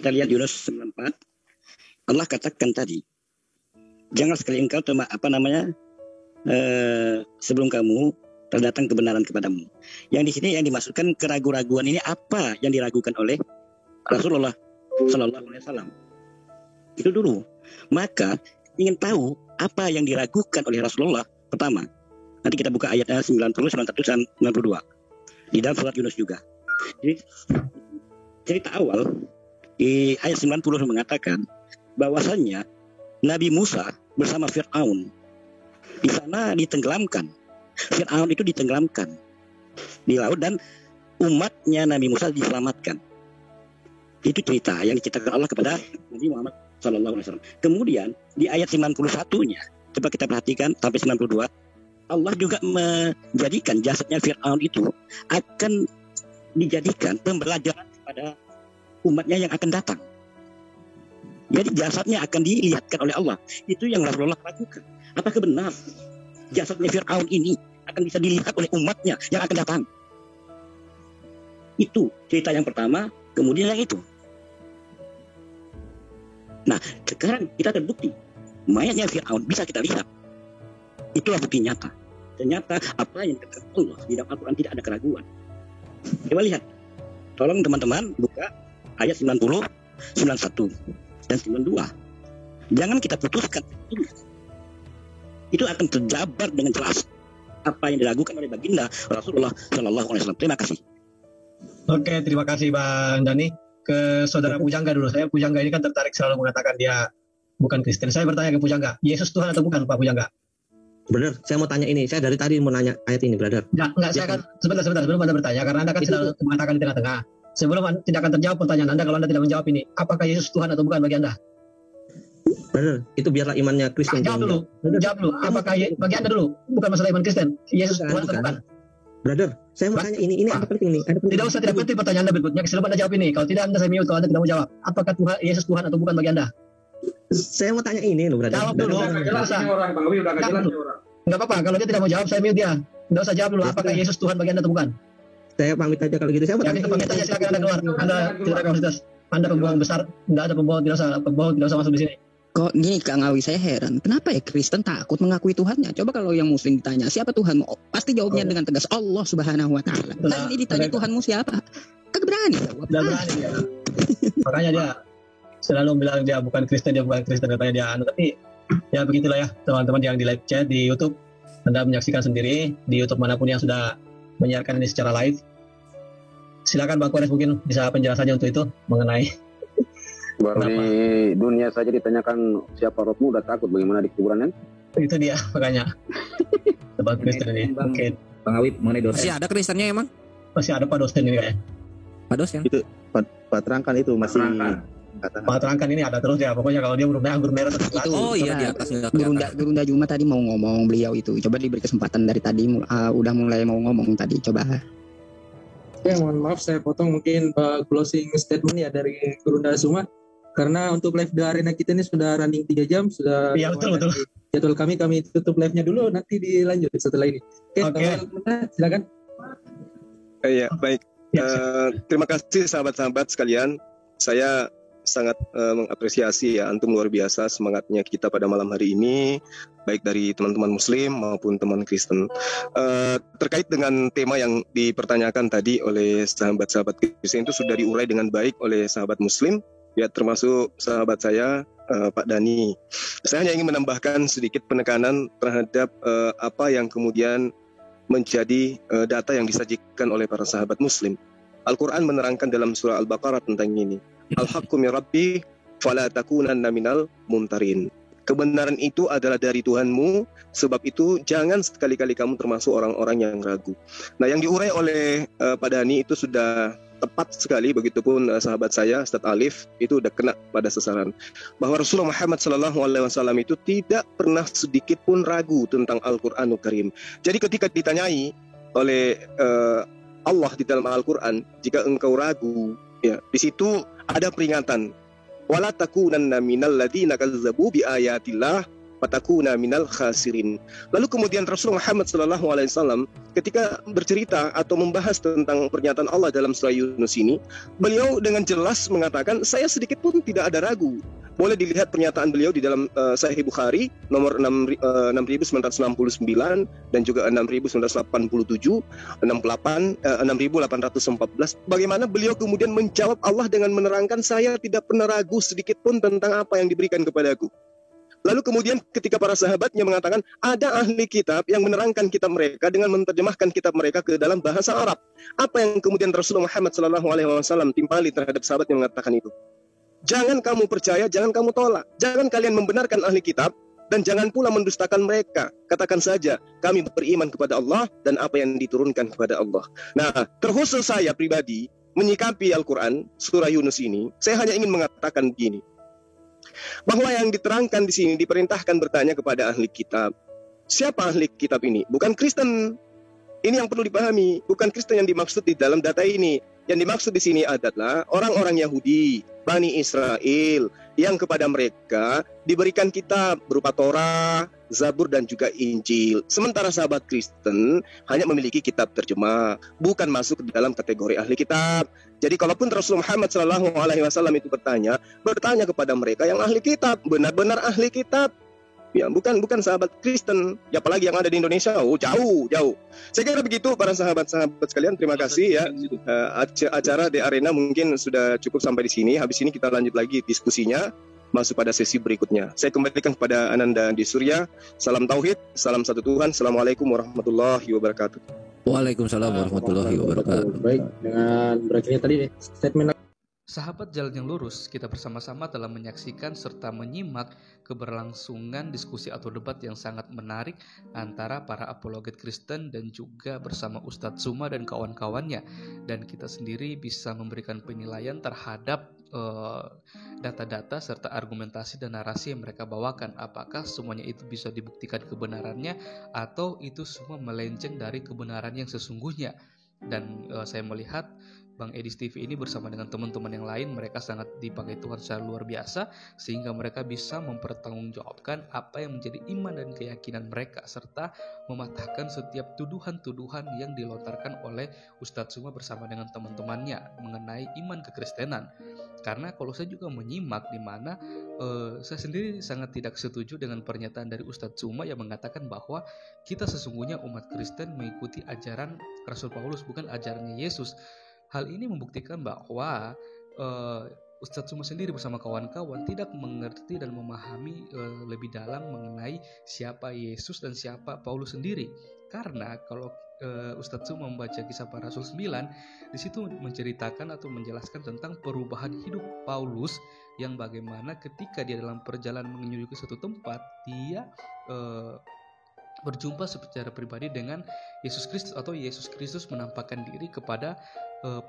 Kita lihat Yunus 94. Allah katakan tadi, jangan sekali engkau sebelum kamu terdatang kebenaran kepadamu. Yang di sini yang dimaksudkan keraguan-raguan ini apa yang diragukan oleh Rasulullah Sallallahu Alaihi Wasallam. Itu dulu. Maka ingin tahu apa yang diragukan oleh Rasulullah. Pertama, nanti kita buka ayatnya 90, 91, dan 92 di dalam surat Yunus juga. Jadi cerita awal di ayat 90 mengatakan bahwasannya Nabi Musa bersama Fir'aun di sana ditenggelamkan. Fir'aun itu ditenggelamkan di laut dan umatnya Nabi Musa diselamatkan. Itu cerita yang diceritakan Allah kepada Nabi Muhammad SAW. Kemudian di ayat 91-nya, coba kita perhatikan sampai 92, Allah juga menjadikan jasadnya Fir'aun itu akan dijadikan pembelajaran kepada umatnya yang akan datang. Jadi jasadnya akan dilihatkan oleh Allah. Itu yang Rasulullah lakukan. Apakah benar jasadnya Fir'aun ini akan bisa dilihat oleh umatnya yang akan datang? Itu cerita yang pertama. Kemudian yang itu. Nah, sekarang kita terbukti mayatnya Fir'aun bisa kita lihat. Itulah bukti nyata. Ternyata apa yang dikatakan Allah di dalam Al-Quran tidak ada keraguan. Coba lihat. Tolong teman-teman buka ayat 90, 91 dan 92. Jangan kita putuskan ini. Itu akan terjabar dengan jelas apa yang dilakukan oleh baginda Rasulullah Sallallahu Alaihi Wasallam. Terima kasih. Oke, terima kasih Bang Dani. Ke saudara Pujangga dulu. Saya Pujangga ini kan tertarik selalu mengatakan dia bukan Kristen. Saya bertanya ke Pujangga, Yesus Tuhan atau bukan Pak Pujangga? Brother, saya mau tanya ini. Saya dari tadi mau nanya ayat ini, brother. Enggak, saya kan sebentar sebelum Anda bertanya, karena Anda kan sudah mengatakan di tengah-tengah. Sebelum tidak akan terjawab pertanyaan Anda kalau Anda tidak menjawab ini, apakah Yesus Tuhan atau bukan bagi Anda? Brother, itu biarlah imannya Kristen. Jawab dulu. Apakah bagi Anda dulu? Bukan masalah iman Kristen. Yesus Tuhan atau bukan? Brother, saya mau tanya ini ada penting nih. Tidak usah, tidak penting pertanyaan Anda berikutnya. Sebelum Anda jawab ini, kalau tidak Anda saya mute kalau Anda tidak mau jawab. Apakah Yesus Tuhan atau bukan bagi Anda? Saya mau tanya ini loh, brother. Jawab dulu. Jelas orang, Bang Wi udah gak jelas orang. Enggak apa-apa, kalau dia tidak mau jawab saya mute dia. Tidak usah jawab dulu. Apakah Yesus Tuhan bagi Anda atau bukan? Saya pamit aja kalau gitu. Saya mau tanya. Pamit aja, silakan Anda keluar. Anda tidak ada kapasitas. Anda pembohong besar. Tidak ada pembohong, tidak usah masuk di sini. Kok gini Kang Awi, saya heran. Kenapa ya Kristen takut mengakui Tuhannya? Coba kalau yang Muslim ditanya, siapa Tuhanmu? Oh, pasti jawabnya dengan tegas, Allah Subhanahu Wa Taala. Nah, ini ditanya Tuhanmu siapa? Kagak berani jawab. Tidak berani dia. Makanya dia selalu bilang dia bukan Kristen, katanya dia. Tapi ya begitulah ya teman-teman yang di live chat di YouTube. Anda menyaksikan sendiri di YouTube manapun yang sudah menyiarkan ini secara live. Silakan Bang Kores mungkin bisa penjelasannya untuk itu mengenai baru di dunia saja ditanyakan siapa rohmu udah takut bagaimana di kuburan kan? Itu dia makanya. Tempat Kristen ini. Oke. Bang Awib mengenai dosen. Masih ada Kristennya emang? Masih ada Pak dosen ini kayaknya. Pak dosen? Itu Pak terangkan itu masih. Pak terangkan ini ada terus ya. Pokoknya kalau dia berubah anggur merah terus. Oh iya di atas. Gurunda Juma tadi mau ngomong beliau itu. Coba diberi kesempatan dari tadi udah mulai mau ngomong tadi. Coba. Ya mohon maaf saya potong mungkin closing statement ya dari Gurunda Zuma. Karena untuk live di arena kita ini sudah running 3 jam, sudah iya, betul. Jadwal kami tutup live-nya dulu, nanti dilanjut setelah ini. Oke. Silakan. Iya, baik. Terima kasih sahabat-sahabat sekalian. Saya sangat mengapresiasi ya antum luar biasa semangatnya kita pada malam hari ini, baik dari teman-teman Muslim maupun teman Kristen. Terkait dengan tema yang dipertanyakan tadi oleh sahabat-sahabat Kristen itu sudah diurai dengan baik oleh sahabat Muslim. Ya termasuk sahabat saya Pak Dani. Saya hanya ingin menambahkan sedikit penekanan terhadap apa yang kemudian menjadi data yang disajikan oleh para sahabat Muslim. Al-Quran menerangkan dalam surah Al-Baqarah tentang ini. Al-haqqu min rabbi fala takunanna minal mumtarin. Kebenaran itu adalah dari Tuhanmu, sebab itu jangan sekali-kali kamu termasuk orang-orang yang ragu. Nah, yang diurai oleh Pak Dani itu sudah tepat sekali, begitupun sahabat saya Ustadz Alif itu udah kena pada sasaran. Bahwa Rasulullah Muhammad SAW itu tidak pernah sedikit pun ragu tentang Al-Quranul Karim. Jadi ketika ditanyai oleh Allah di dalam Al-Quran, jika engkau ragu, ya di situ ada peringatan. Wala takunanna minal ladzina kazzabu bi ayatillah fatakuna minal khasirin. Lalu kemudian Rasulullah Muhammad SAW ketika bercerita atau membahas tentang pernyataan Allah dalam surah Yunus ini, beliau dengan jelas mengatakan, saya sedikit pun tidak ada ragu. Boleh dilihat pernyataan beliau di dalam Sahih Bukhari nomor 6969 dan juga 6987, 6814. Bagaimana beliau kemudian menjawab Allah dengan menerangkan, saya tidak pernah ragu sedikit pun tentang apa yang diberikan kepadaku. Lalu kemudian ketika para sahabatnya mengatakan, ada ahli kitab yang menerangkan kitab mereka dengan menerjemahkan kitab mereka ke dalam bahasa Arab. Apa yang kemudian Rasulullah Muhammad SAW timpali terhadap sahabat yang mengatakan itu? Jangan kamu percaya, jangan kamu tolak. Jangan kalian membenarkan ahli kitab dan jangan pula mendustakan mereka. Katakan saja, kami beriman kepada Allah dan apa yang diturunkan kepada Allah. Nah, terkhusus saya pribadi menyikapi Al-Quran, surah Yunus ini, saya hanya ingin mengatakan begini. Bahwa yang diterangkan di sini diperintahkan bertanya kepada ahli kitab. Siapa ahli kitab ini? Bukan Kristen. Ini yang perlu dipahami. Bukan Kristen yang dimaksud di dalam data ini. Yang dimaksud di sini adalah orang-orang Yahudi, Bani Israel, yang kepada mereka diberikan kitab berupa Torah, Zabur dan juga Injil. Sementara sahabat Kristen hanya memiliki kitab terjemah, bukan masuk ke dalam kategori ahli kitab. Jadi kalaupun Rasulullah Muhammad SAW itu bertanya kepada mereka yang ahli kitab, benar-benar ahli kitab. Ya, bukan sahabat Kristen, ya, apalagi yang ada di Indonesia. Jauh. Saya kira begitu para sahabat-sahabat sekalian. Terima kasih ya. Acara di Arena mungkin sudah cukup sampai di sini. Habis ini kita lanjut lagi diskusinya, masuk pada sesi berikutnya. Saya kembalikan kepada Ananda di Surya. Salam tauhid, salam satu Tuhan. Assalamualaikum warahmatullahi wabarakatuh. Waalaikumsalam warahmatullahi wabarakatuh. Baik, dengan berakhirnya tadi statement Sahabat Jalan yang Lurus, kita bersama-sama telah menyaksikan serta menyimak keberlangsungan diskusi atau debat yang sangat menarik antara para apologet Kristen dan juga bersama Ustadz Suma dan kawan-kawannya. Dan kita sendiri bisa memberikan penilaian terhadap data-data serta argumentasi dan narasi yang mereka bawakan. Apakah semuanya itu bisa dibuktikan kebenarannya atau itu semua melenceng dari kebenaran yang sesungguhnya. Dan saya melihat Bang Edis TV ini bersama dengan teman-teman yang lain, mereka sangat dipakai Tuhan secara luar biasa sehingga mereka bisa mempertanggungjawabkan apa yang menjadi iman dan keyakinan mereka serta mematahkan setiap tuduhan-tuduhan yang dilontarkan oleh Ustadz Suma bersama dengan teman-temannya mengenai iman kekristenan. Karena kalau saya juga menyimak di mana saya sendiri sangat tidak setuju dengan pernyataan dari Ustadz Suma yang mengatakan bahwa kita sesungguhnya umat Kristen mengikuti ajaran Rasul Paulus, bukan ajarannya Yesus. Hal ini membuktikan bahwa Ustadz Suma sendiri bersama kawan-kawan tidak mengerti dan memahami lebih dalam mengenai siapa Yesus dan siapa Paulus sendiri. Karena kalau Ustadz Suma membaca Kisah Para Rasul 9, di situ menceritakan atau menjelaskan tentang perubahan hidup Paulus yang bagaimana ketika dia dalam perjalanan menuju ke suatu tempat, dia berjumpa secara pribadi dengan Yesus Kristus atau Yesus Kristus menampakkan diri kepada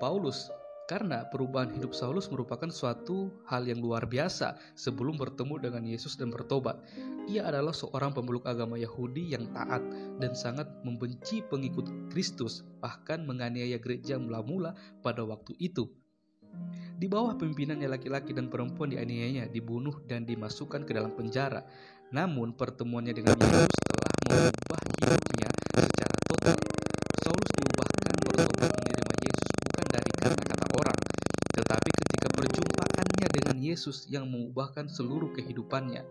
Paulus. Karena perubahan hidup Saulus merupakan suatu hal yang luar biasa sebelum bertemu dengan Yesus dan bertobat. Ia adalah seorang pemeluk agama Yahudi yang taat dan sangat membenci pengikut Kristus, bahkan menganiaya gereja mula-mula pada waktu itu. Di bawah pimpinannya laki-laki dan perempuan dianiayanya, dibunuh dan dimasukkan ke dalam penjara. Namun pertemuannya dengan Yesus telah mengubah hidupnya secara total. Saulus diubahkan bertobat menerima Yesus bukan dari kata-kata orang, tetapi ketika perjumpaannya dengan Yesus yang mengubahkan seluruh kehidupannya.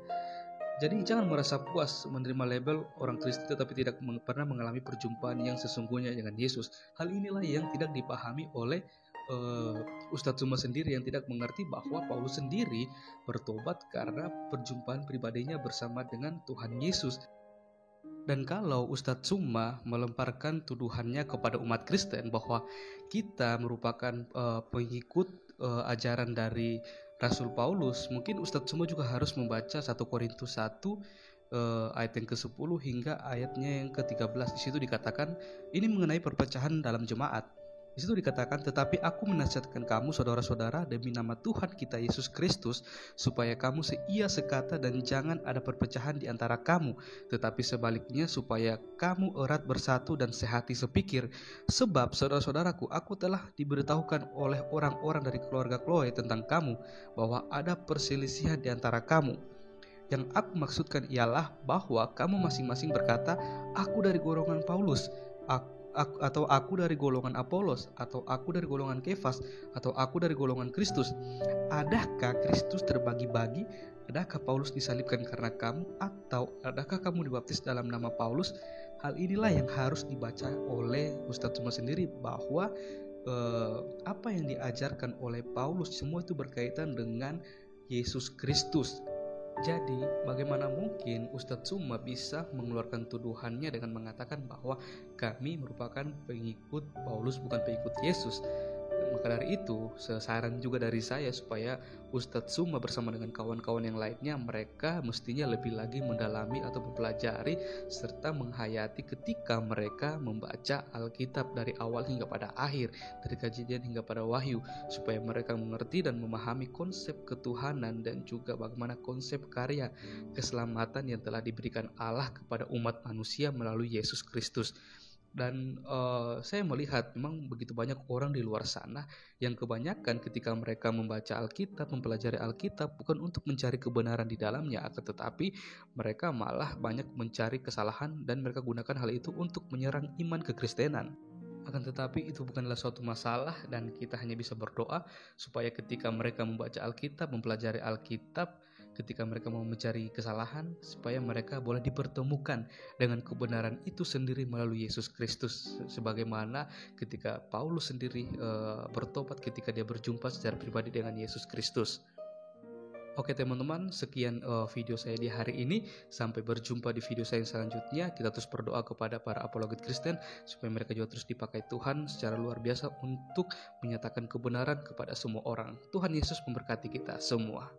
Jadi jangan merasa puas menerima label orang Kristen tetapi tidak pernah mengalami perjumpaan yang sesungguhnya dengan Yesus. Hal inilah yang tidak dipahami oleh Ustadz Zuma sendiri yang tidak mengerti bahwa Paulus sendiri bertobat karena perjumpaan pribadinya bersama dengan Tuhan Yesus. Dan kalau Ustadz Zuma melemparkan tuduhannya kepada umat Kristen bahwa kita merupakan pengikut ajaran dari Rasul Paulus, mungkin Ustadz Zuma juga harus membaca 1 Korintus 1 ayat yang ke-10 hingga ayatnya yang ke-13. Di situ dikatakan ini mengenai perpecahan dalam jemaat. Di situ dikatakan, tetapi aku menasihatkan kamu saudara-saudara demi nama Tuhan kita Yesus Kristus, supaya kamu seia sekata dan jangan ada perpecahan di antara kamu, tetapi sebaliknya supaya kamu erat bersatu dan sehati sepikir. Sebab saudara-saudaraku, aku telah diberitahukan oleh orang-orang dari keluarga Chloe tentang kamu, bahwa ada perselisihan di antara kamu. Yang aku maksudkan ialah bahwa kamu masing-masing berkata, aku dari golongan Paulus, atau aku dari golongan Apolos, atau aku dari golongan Kefas, atau aku dari golongan Kristus. Adakah Kristus terbagi-bagi? Adakah Paulus disalibkan karena kamu? Atau adakah kamu dibaptis dalam nama Paulus? Hal inilah yang harus dibaca oleh Ustadz Zuma sendiri, bahwa apa yang diajarkan oleh Paulus semua itu berkaitan dengan Yesus Kristus. Jadi bagaimana mungkin Ustadz Zuma bisa mengeluarkan tuduhannya dengan mengatakan bahwa kami merupakan pengikut Paulus bukan pengikut Yesus? Maka dari itu saran juga dari saya supaya Ustadz Zuma bersama dengan kawan-kawan yang lainnya, mereka mestinya lebih lagi mendalami atau mempelajari serta menghayati ketika mereka membaca Alkitab dari awal hingga pada akhir, dari Kejadian hingga pada Wahyu, supaya mereka mengerti dan memahami konsep ketuhanan dan juga bagaimana konsep karya keselamatan yang telah diberikan Allah kepada umat manusia melalui Yesus Kristus. Dan saya melihat memang begitu banyak orang di luar sana yang kebanyakan ketika mereka membaca Alkitab, mempelajari Alkitab bukan untuk mencari kebenaran di dalamnya, akan tetapi mereka malah banyak mencari kesalahan dan mereka gunakan hal itu untuk menyerang iman kekristenan. Akan tetapi itu bukanlah suatu masalah, dan kita hanya bisa berdoa supaya ketika mereka membaca Alkitab, mempelajari Alkitab, ketika mereka mau mencari kesalahan, supaya mereka boleh dipertemukan dengan kebenaran itu sendiri melalui Yesus Kristus, sebagaimana ketika Paulus sendiri bertobat ketika dia berjumpa secara pribadi dengan Yesus Kristus. Oke teman-teman, sekian video saya di hari ini. Sampai berjumpa di video saya selanjutnya. Kita terus berdoa kepada para apologet Kristen supaya mereka juga terus dipakai Tuhan secara luar biasa untuk menyatakan kebenaran kepada semua orang. Tuhan Yesus memberkati kita semua.